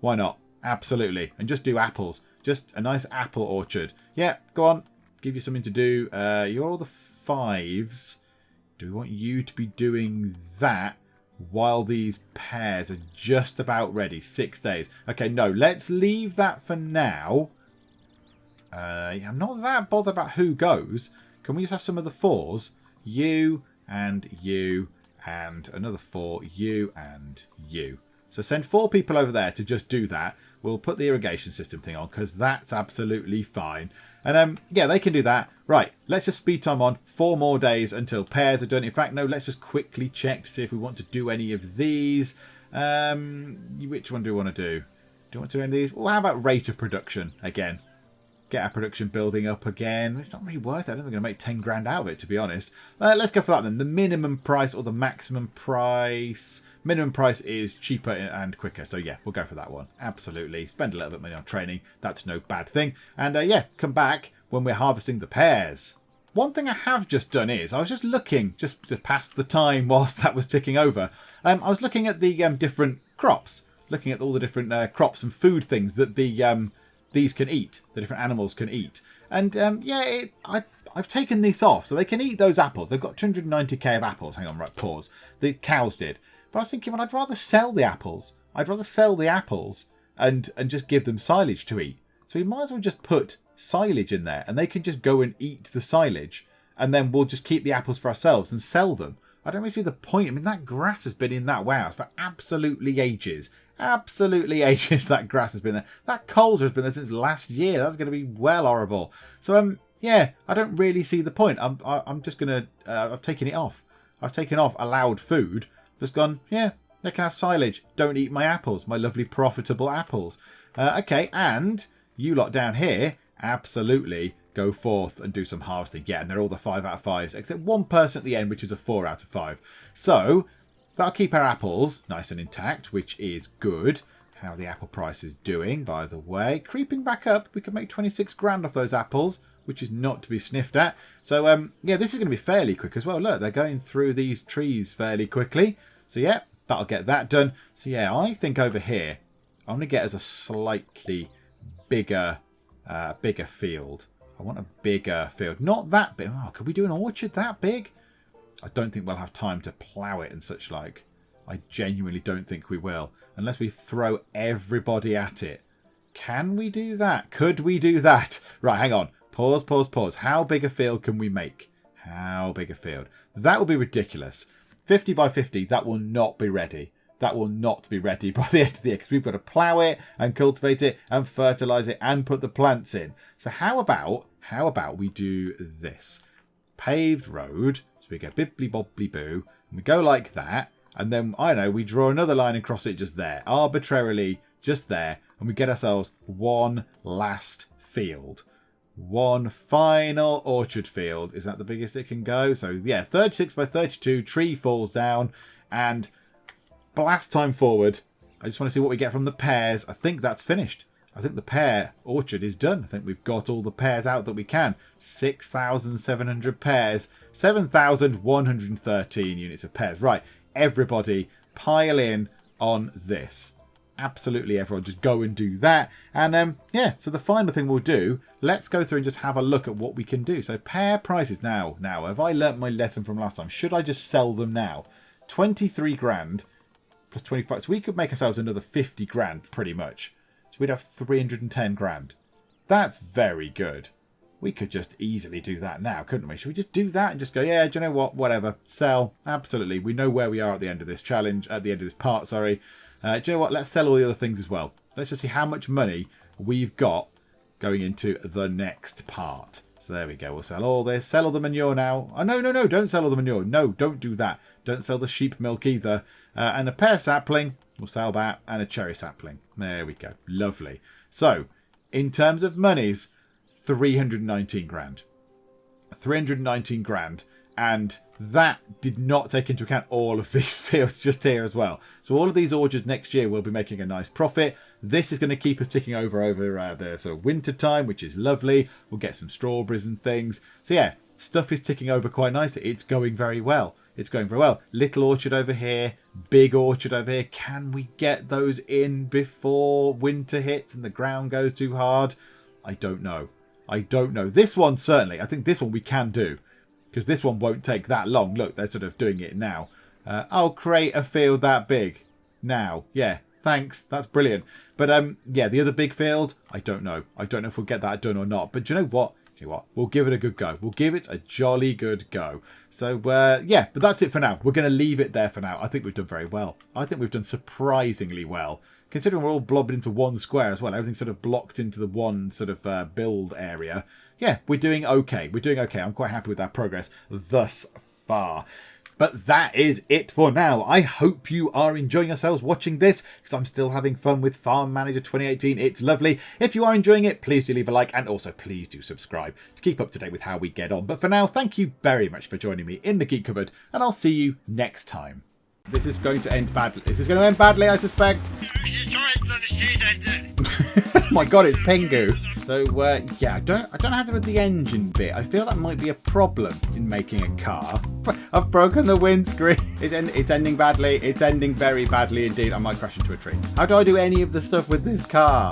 Why not? Absolutely. And just do apples. Just a nice apple orchard. Yeah, go on. Give you something to do. You're all the 5s. Do we want you to be doing that while these pears are just about ready? 6 days. Okay, no, let's leave that for now. I'm not that bothered about who goes. Can we just have some of the 4s? You and you and another 4. You and you. So send 4 people over there to just do that. We'll put the irrigation system thing on because that's absolutely fine. And yeah, they can do that. Right, let's just speed time on. 4 more days until pears are done. In fact, no, let's just quickly check to see if we want to do any of these. Which one do we want to do? Do you want to do any of these? Well, how about rate of production again? Get our production building up again. It's not really worth it. I don't think we're going to make 10 grand out of it, to be honest. Let's go for that then. The minimum price or the maximum price. Minimum price is cheaper and quicker. So yeah, we'll go for that one. Absolutely. Spend a little bit of money on training. That's no bad thing. And yeah, come back when we're harvesting the pears. One thing I have just done is I was just looking, just to pass the time whilst that was ticking over. I was looking at the different crops. Looking at all the different crops and food things that these can eat, the different animals can eat. And yeah, I've taken this off, so they can eat those apples. They've got 290k of apples. Hang on, right, pause. The cows did. But I was thinking, well, I'd rather sell the apples. I'd rather sell the apples and just give them silage to eat. So we might as well just put silage in there, and they can just go and eat the silage, and then we'll just keep the apples for ourselves and sell them. I don't really see the point. I mean, that grass has been in that warehouse for absolutely ages. Absolutely ages that grass has been there. That colza has been there since last year. That's going to be well horrible. So yeah, I don't really see the point. I'm just gonna I've taken it off. I've taken off allowed food. Just gone, yeah, they can have silage. Don't eat my apples, my lovely profitable apples. Okay, and you lot down here, absolutely go forth and do some harvesting. Yeah, and they're all the 5 out of 5s, except one person at the end, which is a 4 out of 5. So that'll keep our apples nice and intact, which is good. how the apple price is doing, by the way. Creeping back up. We could make 26 grand off those apples, which is not to be sniffed at. So, yeah, this is going to be fairly quick as well. Look, they're going through these trees fairly quickly. So, yeah, that'll get that done. So, yeah, I think over here, I'm going to get us a slightly bigger field. I want a bigger field. Not that big. Oh, could we do an orchard that big? I don't think we'll have time to plough it and such like. I genuinely don't think we will. Unless we throw everybody at it. Can we do that? Could we do that? Right, hang on. Pause, pause, pause. How big a field can we make? How big a field? That will be ridiculous. 50 by 50, that will not be ready. That will not be ready by the end of the year because we've got to plough it and cultivate it and fertilise it and put the plants in. So how about we do this? Paved road. So we go bibbly bobbly boo. And we go like that. And then, I know, we draw another line across it just there. Arbitrarily, just there. And we get ourselves one last field. One final orchard field. Is that the biggest it can go? So, yeah, 36 by 32. Tree falls down. And blast time forward. I just want to see what we get from the pears. I think that's finished. I think the pear orchard is done. I think we've got all the pears out that we can. 6,700 pears. 7,113 units of pears. Right. Everybody pile in on this. Absolutely everyone just go and do that. And yeah, so the final thing we'll do, let's go through and just have a look at what we can do. So pear prices now, have I learnt my lesson from last time? Should I just sell them now? 23 grand plus 25. So we could make ourselves another 50 grand pretty much. So we'd have 310 grand. That's very good. We could just easily do that now, couldn't we? Should we just do that and just go, yeah, do you know what? Whatever. Sell. Absolutely. We know where we are at the end of this challenge, at the end of this part, sorry. Do you know what? Let's sell all the other things as well. Let's just see how much money we've got going into the next part. So there we go. We'll sell all this. Sell all the manure now. Oh, no. Don't sell all the manure. No, don't do that. Don't sell the sheep milk either. And a pear sapling. We'll sell that. And a cherry sapling. There we go. Lovely. So, in terms of monies, 319 grand. 319 grand. And that did not take into account all of these fields just here as well. So all of these orchards next year will be making a nice profit. This is going to keep us ticking over the sort of winter time, which is lovely. We'll get some strawberries and things. So yeah, stuff is ticking over quite nicely. It's going very well. It's going very well. Little orchard over here, big orchard over here. Can we get those in before winter hits and the ground goes too hard? I don't know. This one, certainly. I think this one we can do. Because this one won't take that long. Look, they're sort of doing it now. I'll create a field that big. Now. Yeah, thanks. That's brilliant. But, yeah, the other big field, I don't know. I don't know if we'll get that done or not. But do you know what? We'll give it a good go. We'll give it a jolly good go. So, yeah, but that's it for now. We're going to leave it there for now. I think we've done very well. I think we've done surprisingly well. Considering we're all blobbed into one square as well. Everything's sort of blocked into the one sort of build area. Yeah, we're doing okay. I'm quite happy with our progress thus far. But that is it for now. I hope you are enjoying yourselves watching this, because I'm still having fun with Farm Manager 2018. It's lovely. If you are enjoying it, please do leave a like, and also please do subscribe to keep up to date with how we get on. But for now, thank you very much for joining me in the Geek Cupboard, and I'll see you next time. This is going to end badly. This is going to end badly, I suspect. Oh my god, it's Pengu. So, yeah, I don't know how to do the engine bit. I feel that might be a problem in making a car. I've broken the windscreen. It's ending badly. It's ending very badly indeed. I might crash into a tree. How do I do any of the stuff with this car?